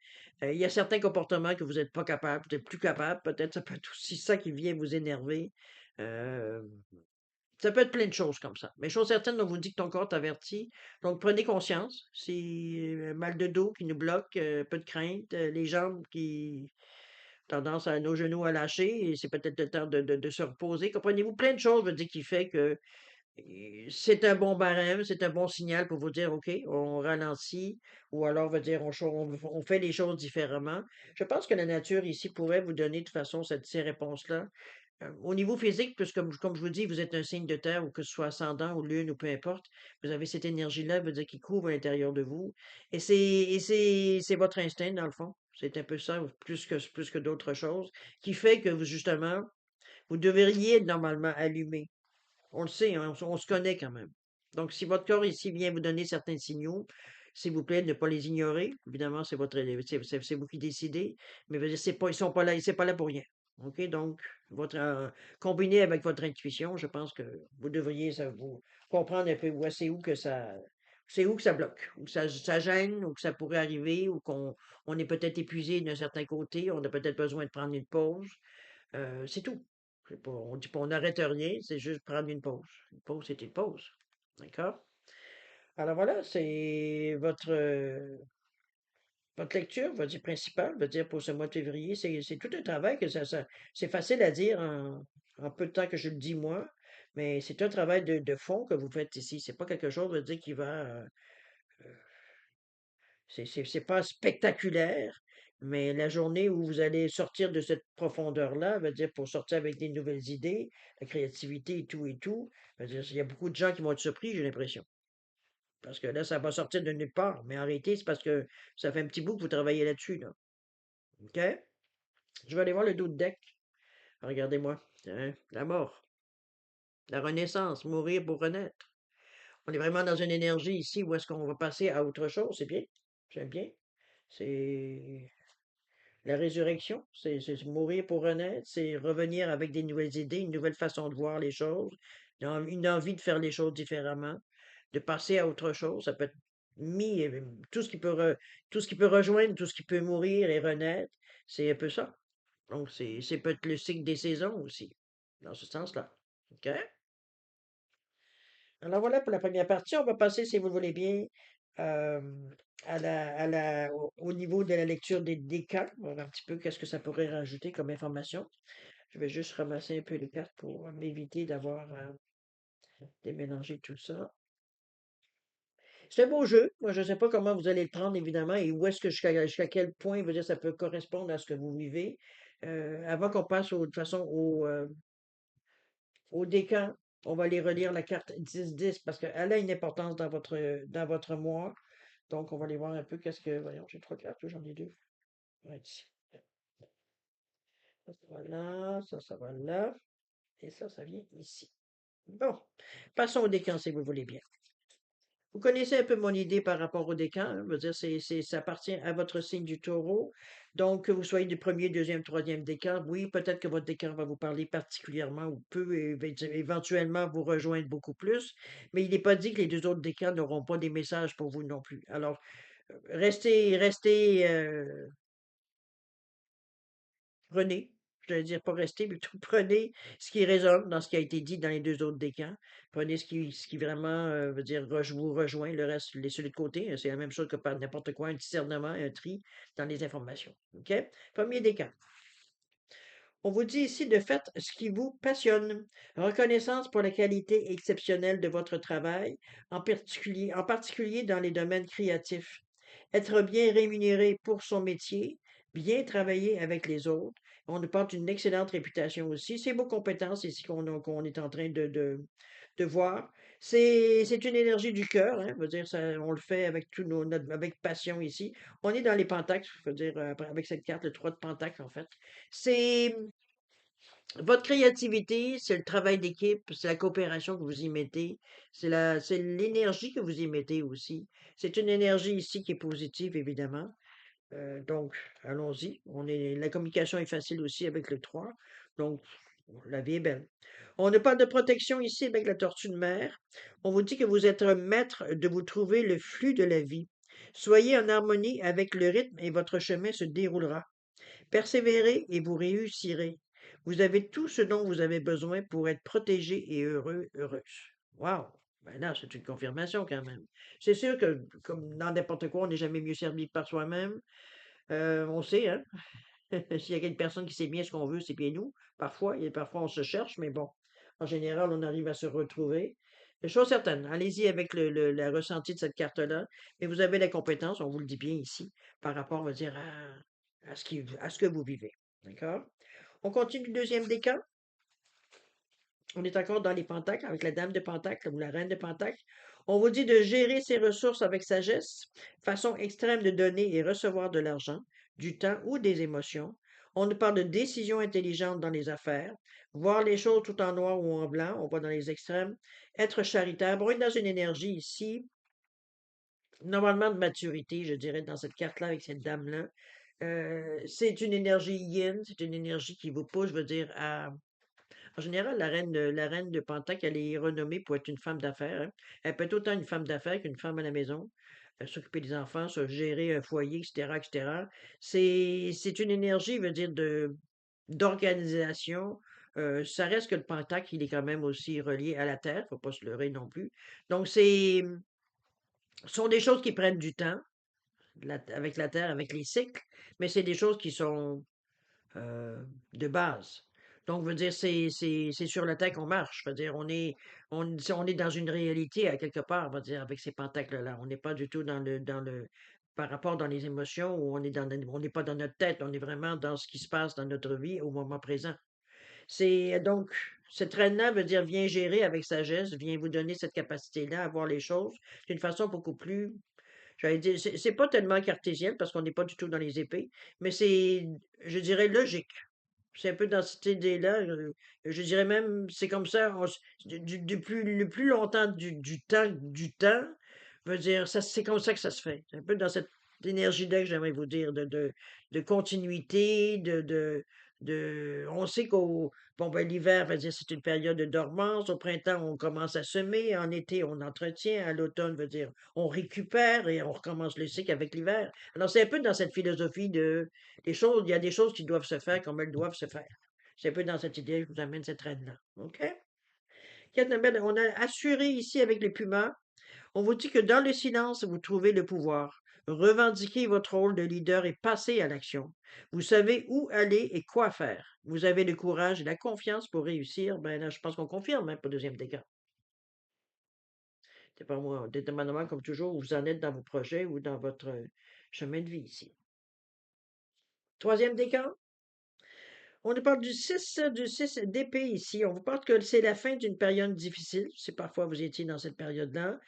Il y a certains comportements que vous n'êtes pas capable, vous êtes plus capable, peut-être ça peut être aussi ça qui vient vous énerver. Hem, Ça peut être plein de choses comme ça. Mais chose certaine, on vous dit que ton corps t'avertit, donc prenez conscience. Si, mal de dos qui nous bloque, peu de crainte, les jambes qui tendance à nos genoux à lâcher et c'est peut-être le temps de se reposer. Comprenez-vous? Plein de choses, veut dire, qui fait que c'est un bon barème, c'est un bon signal pour vous dire, OK, on ralentit, ou alors veut dire, on fait les choses différemment. Je pense que la nature ici pourrait vous donner de toute façon ces réponses-là. Au niveau physique, puisque comme je vous dis, vous êtes un signe de terre ou que ce soit ascendant ou lune ou peu importe, vous avez cette énergie-là, veut dire qui couvre à l'intérieur de vous et c'est votre instinct dans le fond. C'est un peu ça, plus que d'autres choses, qui fait que vous justement, vous devriez être normalement allumé. On le sait, hein, on se connaît quand même. Donc, si votre corps ici vient vous donner certains signaux, s'il vous plaît, ne pas les ignorer. Évidemment, c'est vous qui décidez, mais veut dire, ils sont pas là, c'est pas là pour rien. OK? Donc, combiné avec votre intuition, je pense que vous devriez vous comprendre un peu c'est où que ça bloque, où ça gêne, ou que ça pourrait arriver, ou on est peut-être épuisé d'un certain côté, on a peut-être besoin de prendre une pause. C'est tout. C'est pas, on dit pas on n'arrête rien, c'est juste prendre une pause. Une pause, c'est une pause. D'accord? Alors voilà, c'est votre lecture, votre dire principale, veut dire pour ce mois de février. C'est tout un travail que c'est facile à dire en peu de temps que je le dis moi, mais c'est un travail de fond que vous faites ici. C'est pas quelque chose, veut dire, qui va c'est pas spectaculaire, mais la journée où vous allez sortir de cette profondeur-là, veut dire pour sortir avec des nouvelles idées, la créativité et tout, veut dire, il y a beaucoup de gens qui vont être surpris, j'ai l'impression. Parce que là, ça va sortir de nulle part. Mais en réalité, c'est parce que ça fait un petit bout que vous travaillez là-dessus, là. OK? Je vais aller voir le dos de deck. Regardez-moi. Hein, la mort. La renaissance. Mourir pour renaître. On est vraiment dans une énergie ici où est-ce qu'on va passer à autre chose. C'est bien. J'aime bien. C'est la résurrection, c'est mourir pour renaître, c'est revenir avec des nouvelles idées, une nouvelle façon de voir les choses, une envie de faire les choses différemment, de passer à autre chose. Ça peut être mis, tout ce qui peut, tout ce qui peut rejoindre, tout ce qui peut mourir et renaître, c'est un peu ça. Donc, c'est peut-être le cycle des saisons aussi, dans ce sens-là. OK? Alors voilà pour la première partie. On va passer, si vous le voulez bien, euh, au niveau de la lecture des cas. On va voir un petit peu qu'est-ce que ça pourrait rajouter comme information. Je vais juste ramasser un peu les cartes pour m'éviter d'avoir démélangé tout ça. C'est un beau jeu. Moi, je ne sais pas comment vous allez le prendre, évidemment, et où est-ce que jusqu'à quel point, je veux dire, ça peut correspondre à ce que vous vivez. Avant qu'on passe de toute façon au décan, on va aller relire la carte 10-10 parce qu'elle a une importance dans votre mois. Donc, on va aller voir un peu qu'est-ce que. Voyons, j'ai trois cartes ou j'en ai deux. Ouais, ici. Ça va là, ça va là, et ça vient ici. Bon, passons au décan si vous voulez bien. Vous connaissez un peu mon idée par rapport au décan, hein, je veux dire, ça appartient à votre signe du taureau. Donc, que vous soyez du premier, deuxième, troisième décan, oui, peut-être que votre décan va vous parler particulièrement ou peut éventuellement vous rejoindre beaucoup plus, mais il n'est pas dit que les deux autres décans n'auront pas des messages pour vous non plus. Alors, restez, prenez, je vais dire pas restez, mais plutôt prenez ce qui résonne dans ce qui a été dit dans les deux autres décans. Prenez ce qui vraiment veut dire vous rejoint, le reste, laissez de côté. C'est la même chose que par n'importe quoi, un discernement, un tri dans les informations. OK? Premier décan. On vous dit ici de fait ce qui vous passionne. Reconnaissance pour la qualité exceptionnelle de votre travail, en particulier dans les domaines créatifs. Être bien rémunéré pour son métier, bien travailler avec les autres. On nous porte une excellente réputation aussi. C'est vos compétences ici qu'on est en train de voir. C'est une énergie du cœur, hein, veut dire, ça, on le fait avec avec passion ici. On est dans les pentacles, je veux dire, avec cette carte, le 3 de pentacles, en fait. C'est votre créativité, c'est le travail d'équipe, c'est la coopération que vous y mettez, c'est l'énergie que vous y mettez aussi. C'est une énergie ici qui est positive, évidemment. Donc, allons-y. La communication est facile aussi avec le 3. Donc, la vie est belle. On ne parle de protection ici avec la tortue de mer. On vous dit que vous êtes un maître de vous trouver le flux de la vie. Soyez en harmonie avec le rythme et votre chemin se déroulera. Persévérez et vous réussirez. Vous avez tout ce dont vous avez besoin pour être protégé et heureux, heureuse. Wow! Ben là, c'est une confirmation quand même. C'est sûr que, comme dans n'importe quoi, on n'est jamais mieux servi que par soi-même. On sait, hein? S'il y a une personne qui sait bien ce qu'on veut, c'est bien nous. Parfois, et parfois on se cherche, mais bon, en général, on arrive à se retrouver. Chose certaine, allez-y avec la ressenti de cette carte-là, mais vous avez la compétence, on vous le dit bien ici, par rapport, on va dire, à ce que vous vivez. D'accord? On continue le deuxième décan. On est encore dans les pentacles avec la dame de pentacle ou la reine de pentacle. On vous dit de gérer ses ressources avec sagesse, façon extrême de donner et recevoir de l'argent, du temps ou des émotions. On nous parle de décisions intelligentes dans les affaires, voir les choses tout en noir ou en blanc, on va dans les extrêmes, être charitable. On est dans une énergie ici, normalement de maturité, je dirais, dans cette carte-là avec cette dame-là. C'est une énergie yin, c'est une énergie qui vous pousse, je veux dire, à en général, la reine de Pentacle, elle est renommée pour être une femme d'affaires, hein. Elle peut être autant une femme d'affaires qu'une femme à la maison, s'occuper des enfants, se gérer un foyer, etc., etc. C'est une énergie, veut dire, d'organisation. Ça reste que le Pentacle, il est quand même aussi relié à la Terre, faut pas se leurrer non plus. Donc, ce sont des choses qui prennent du temps, avec la Terre, avec les cycles, mais c'est des choses qui sont euh, de base. Donc, veut dire, c'est sur la terre qu'on marche. Veut dire, on est dans une réalité à quelque part, veut dire, avec ces pentacles-là. On n'est pas du tout par rapport dans les émotions où on n'est pas dans notre tête, on est vraiment dans ce qui se passe dans notre vie au moment présent. C'est donc, cette reine-là veut dire, viens gérer avec sagesse, viens vous donner cette capacité-là à voir les choses d'une façon beaucoup plus, j'allais dire, c'est pas tellement cartésienne parce qu'on n'est pas du tout dans les épées, mais c'est, je dirais, logique. C'est un peu dans cette idée-là, je dirais même, c'est comme ça, le plus longtemps du temps, veut dire, ça, c'est comme ça que ça se fait. C'est un peu dans cette énergie-là que j'aimerais vous dire, de continuité, on sait bon, ben, l'hiver, veut dire, c'est une période de dormance. Au printemps, on commence à semer. En été, on entretient. À l'automne, veut dire, on récupère et on recommence le cycle avec l'hiver. Alors, c'est un peu dans cette philosophie il y a des choses qui doivent se faire comme elles doivent se faire. C'est un peu dans cette idée que je vous amène cette reine-là. OK? On a assuré ici avec les pumas. On vous dit que dans le silence, vous trouvez le pouvoir. Revendiquez votre rôle de leader et passez à l'action. Vous savez où aller et quoi faire. Vous avez le courage et la confiance pour réussir. Ben là, je pense qu'on confirme pour le deuxième décan. C'est pas moi, dépendamment, comme toujours, où vous en êtes dans vos projets ou dans votre chemin de vie ici. Troisième décan, on nous parle du six d'épée ici. On vous parle que c'est la fin d'une période difficile. Si parfois vous étiez dans cette période-là.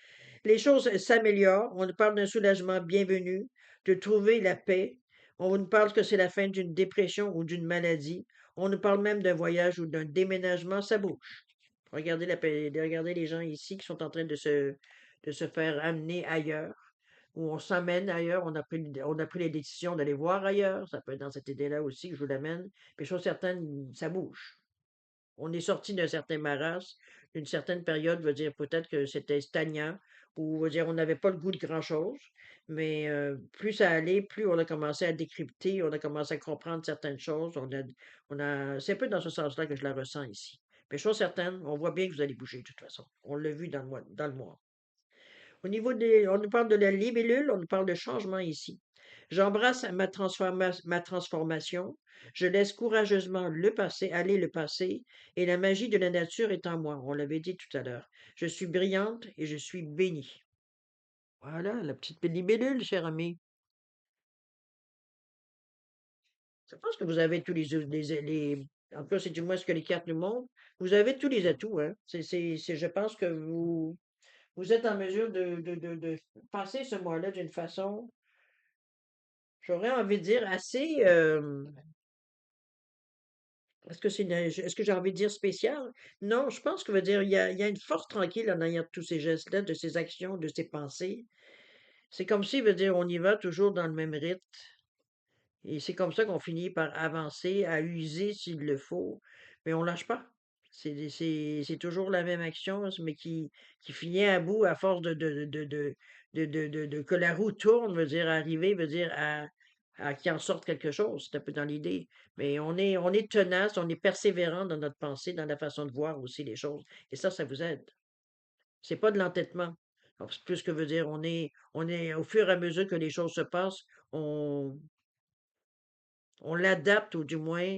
Les choses s'améliorent. On nous parle d'un soulagement bienvenu, de trouver la paix. On nous parle que c'est la fin d'une dépression ou d'une maladie. On nous parle même d'un voyage ou d'un déménagement. Ça bouge. Regardez les gens ici qui sont en train de se faire amener ailleurs, où on s'emmène ailleurs, on a pris les décisions d'aller voir ailleurs. Ça peut être dans cette idée-là aussi que je vous l'amène. Puis, chose certaine, ça bouge. On est sorti d'un certain marasme, d'une certaine période, veut dire peut-être que c'était stagnant, ou veut dire on n'avait pas le goût de grand-chose, mais plus ça allait, plus on a commencé à décrypter, on a commencé à comprendre certaines choses. C'est un peu dans ce sens-là que je la ressens ici. Mais chose certaine, on voit bien que vous allez bouger de toute façon. On l'a vu dans le mois. Au niveau on nous parle de la libellule, on nous parle de changement ici. J'embrasse ma transformation, je laisse courageusement aller le passé, et la magie de la nature est en moi. On l'avait dit tout à l'heure. Je suis brillante et je suis bénie. Voilà, la petite libellule, cher ami. Je pense que vous avez tous en tout cas, c'est du moins ce que les cartes nous montrent. Vous avez tous les atouts, hein. Je pense que vous êtes en mesure de passer ce mois-là d'une façon, j'aurais envie de dire, assez. Est-ce que j'ai envie de dire spécial? Non, je pense que veut dire, il y a une force tranquille en arrière de tous ces gestes-là, de ces actions, de ces pensées. C'est comme si, veut dire, on y va toujours dans le même rythme. Et c'est comme ça qu'on finit par avancer, à user s'il le faut, mais on lâche pas. C'est toujours la même action, mais qui finit à bout à force que la roue tourne, veut dire arriver, veut dire à qu'il en sorte quelque chose. C'est un peu dans l'idée. Mais on est tenace, on est persévérant dans notre pensée, dans la façon de voir aussi les choses. Et ça vous aide. C'est pas de l'entêtement. Alors, c'est plus que veut dire, on est, au fur et à mesure que les choses se passent, on l'adapte ou du moins,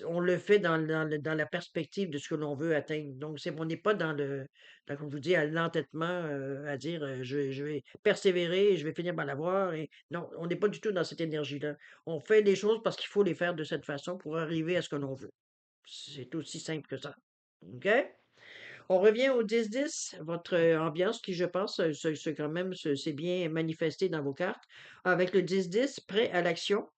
on le fait dans la perspective de ce que l'on veut atteindre. Donc, on n'est pas comme je vous dis, à l'entêtement, à dire je vais persévérer, je vais finir par l'avoir. Non, on n'est pas du tout dans cette énergie-là. On fait les choses parce qu'il faut les faire de cette façon pour arriver à ce que l'on veut. C'est aussi simple que ça. OK? On revient au 10-10, votre ambiance qui, je pense, quand même, s'est bien manifestée dans vos cartes. Avec le 10-10, prêt à l'action.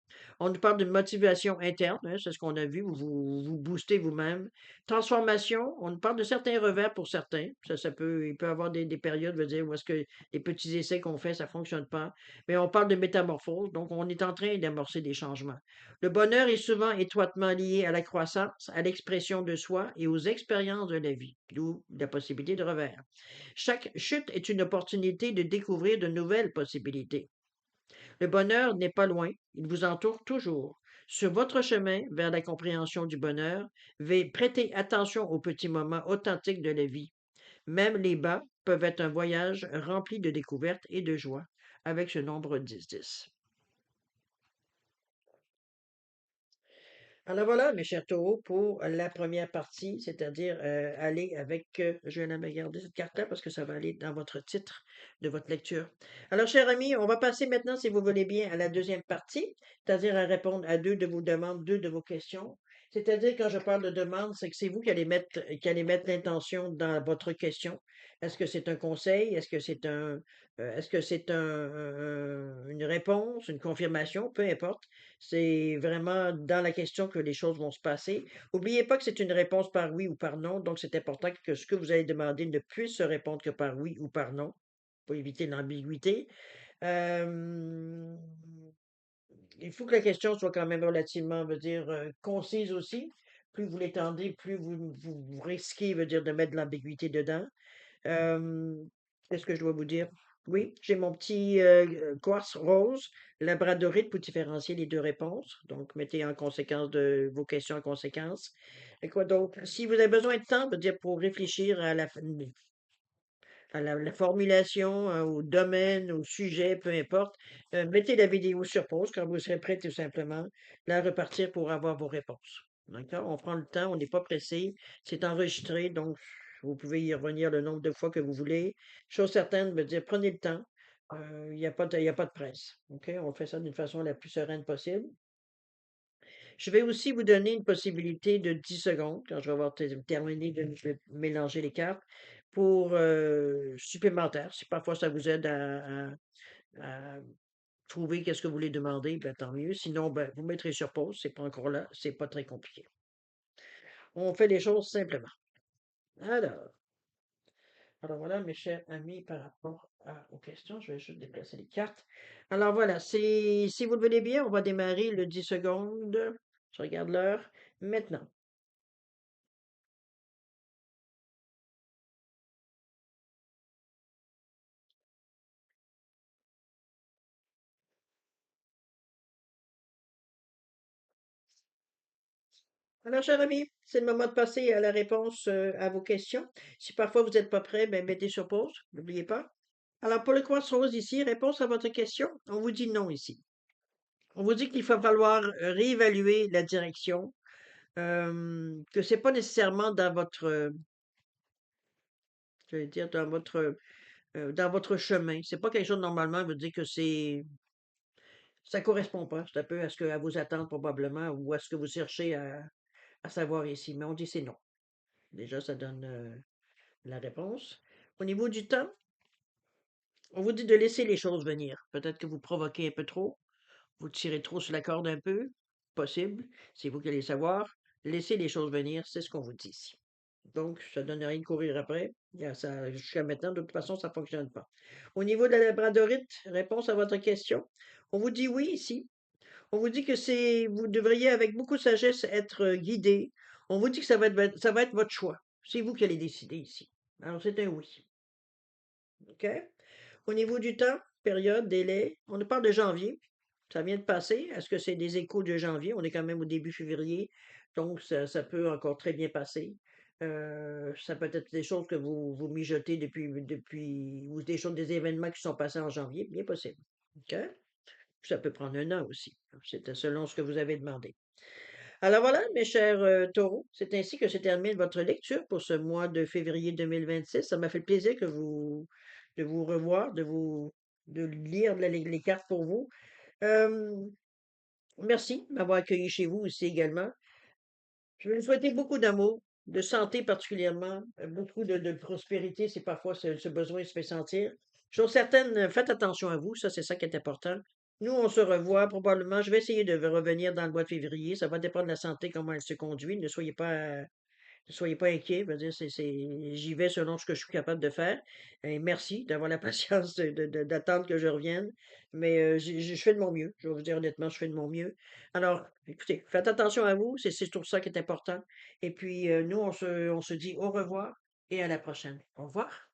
On nous parle de motivation interne, hein, c'est ce qu'on a vu, vous boostez vous-même. Transformation, on nous parle de certains revers pour certains. Il peut y avoir des périodes, veut dire, où est-ce que les petits essais qu'on fait, ça fonctionne pas. Mais on parle de métamorphose, donc on est en train d'amorcer des changements. Le bonheur est souvent étroitement lié à la croissance, à l'expression de soi et aux expériences de la vie, d'où la possibilité de revers. Chaque chute est une opportunité de découvrir de nouvelles possibilités. Le bonheur n'est pas loin, il vous entoure toujours. Sur votre chemin vers la compréhension du bonheur, prêtez attention aux petits moments authentiques de la vie. Même les bas peuvent être un voyage rempli de découvertes et de joie avec ce nombre 10-10. Alors voilà, mes chers taureaux, pour la première partie, c'est-à-dire aller avec, je vais la me garder cette carte-là parce que ça va aller dans votre titre de votre lecture. Alors, chers amis, on va passer maintenant, si vous voulez bien, à la deuxième partie, c'est-à-dire à répondre à deux de vos demandes, deux de vos questions. C'est-à-dire, quand je parle de demande, c'est que c'est vous qui allez mettre l'intention dans votre question. Est-ce que c'est un conseil? Est-ce que c'est une réponse, une confirmation? Peu importe. C'est vraiment dans la question que les choses vont se passer. N'oubliez pas que c'est une réponse par oui ou par non, donc c'est important que ce que vous allez demander ne puisse se répondre que par oui ou par non, pour éviter l'ambiguïté. Euh, il faut que la question soit quand même relativement, veut dire, concise aussi. Plus vous l'étendez, plus vous risquez, veut dire, de mettre de l'ambiguïté dedans. Hem, Qu'est-ce que je dois vous dire? Oui, j'ai mon petit, quartz rose, labradorite pour différencier les 2 réponses. Donc mettez en conséquence de vos questions en conséquence. Et quoi d'autre? Si vous avez besoin de temps, veut dire pour réfléchir à la formulation, au domaine, au sujet, peu importe, mettez la vidéo sur pause quand vous serez prêt tout simplement, la repartir pour avoir vos réponses. D'accord? On prend le temps, on n'est pas pressé, c'est enregistré, donc vous pouvez y revenir le nombre de fois que vous voulez. Chose certaine, me dire, prenez le temps, il y a pas de presse. OK? On fait ça d'une façon la plus sereine possible. Je vais aussi vous donner une possibilité de 10 secondes, quand je vais avoir terminé de mélanger les cartes, pour supplémentaire. Si parfois ça vous aide à trouver qu'est-ce que vous voulez demander, ben, tant mieux. Sinon, ben, vous mettrez sur pause, c'est pas encore là, c'est pas très compliqué. On fait les choses simplement. Alors, alors voilà, mes chers amis, par rapport aux questions, je vais juste déplacer les cartes. Alors voilà, si vous le voulez bien, on va démarrer le 10 secondes. Je regarde l'heure. Maintenant. Alors, cher ami, c'est le moment de passer à la réponse à vos questions. Si parfois vous n'êtes pas prêt, ben, mettez sur pause, n'oubliez pas. Alors, pour le Quartz Rose ici, réponse à votre question, on vous dit non ici. On vous dit qu'il va falloir réévaluer la direction, que c'est pas nécessairement dans votre, je vais dire, dans votre chemin. C'est pas quelque chose normalement, veut dire que ça correspond pas. C'est un peu à vos attentes probablement ou à ce que vous cherchez à savoir ici. Mais on dit c'est non. Déjà, ça donne la réponse. Au niveau du temps, on vous dit de laisser les choses venir. Peut-être que vous provoquez un peu trop, vous tirez trop sur la corde un peu, possible, c'est vous qui allez savoir. Laissez les choses venir, c'est ce qu'on vous dit ici. Donc, ça ne donne rien de courir après. Jusqu'à maintenant, de toute façon, ça ne fonctionne pas. Au niveau de la labradorite, réponse à votre question, on vous dit oui ici. On vous dit que vous devriez, avec beaucoup de sagesse, être guidé. On vous dit que ça va être votre choix. C'est vous qui allez décider ici. Alors, c'est un oui. OK? Au niveau du temps, période, délai, on nous parle de janvier. Ça vient de passer. Est-ce que c'est des échos de janvier? On est quand même au début février, donc ça peut encore très bien passer. Ça peut être des choses que vous mijotez ou des événements qui sont passés en janvier, bien possible. OK? Ça peut prendre un an aussi. C'est selon ce que vous avez demandé. Alors voilà, mes chers taureaux, c'est ainsi que se termine votre lecture pour ce mois de février 2026. Ça m'a fait plaisir de vous revoir, de lire les cartes pour vous. Euh, Merci de m'avoir accueilli chez vous aussi également. Je vais vous souhaiter beaucoup d'amour, de santé particulièrement, beaucoup de prospérité, c'est parfois ce besoin se fait sentir. Chose certaine, faites attention à vous, ça, c'est ça qui est important. Nous, on se revoit probablement. Je vais essayer de revenir dans le mois de février. Ça va dépendre de la santé, comment elle se conduit. Ne soyez pas inquiets. Je veux dire, j'y vais selon ce que je suis capable de faire. Et merci d'avoir la patience d'attendre que je revienne. Mais je fais de mon mieux. Je vais vous dire honnêtement, je fais de mon mieux. Alors, écoutez, faites attention à vous. C'est surtout ça qui est important. Et puis, nous, on se dit au revoir et à la prochaine. Au revoir.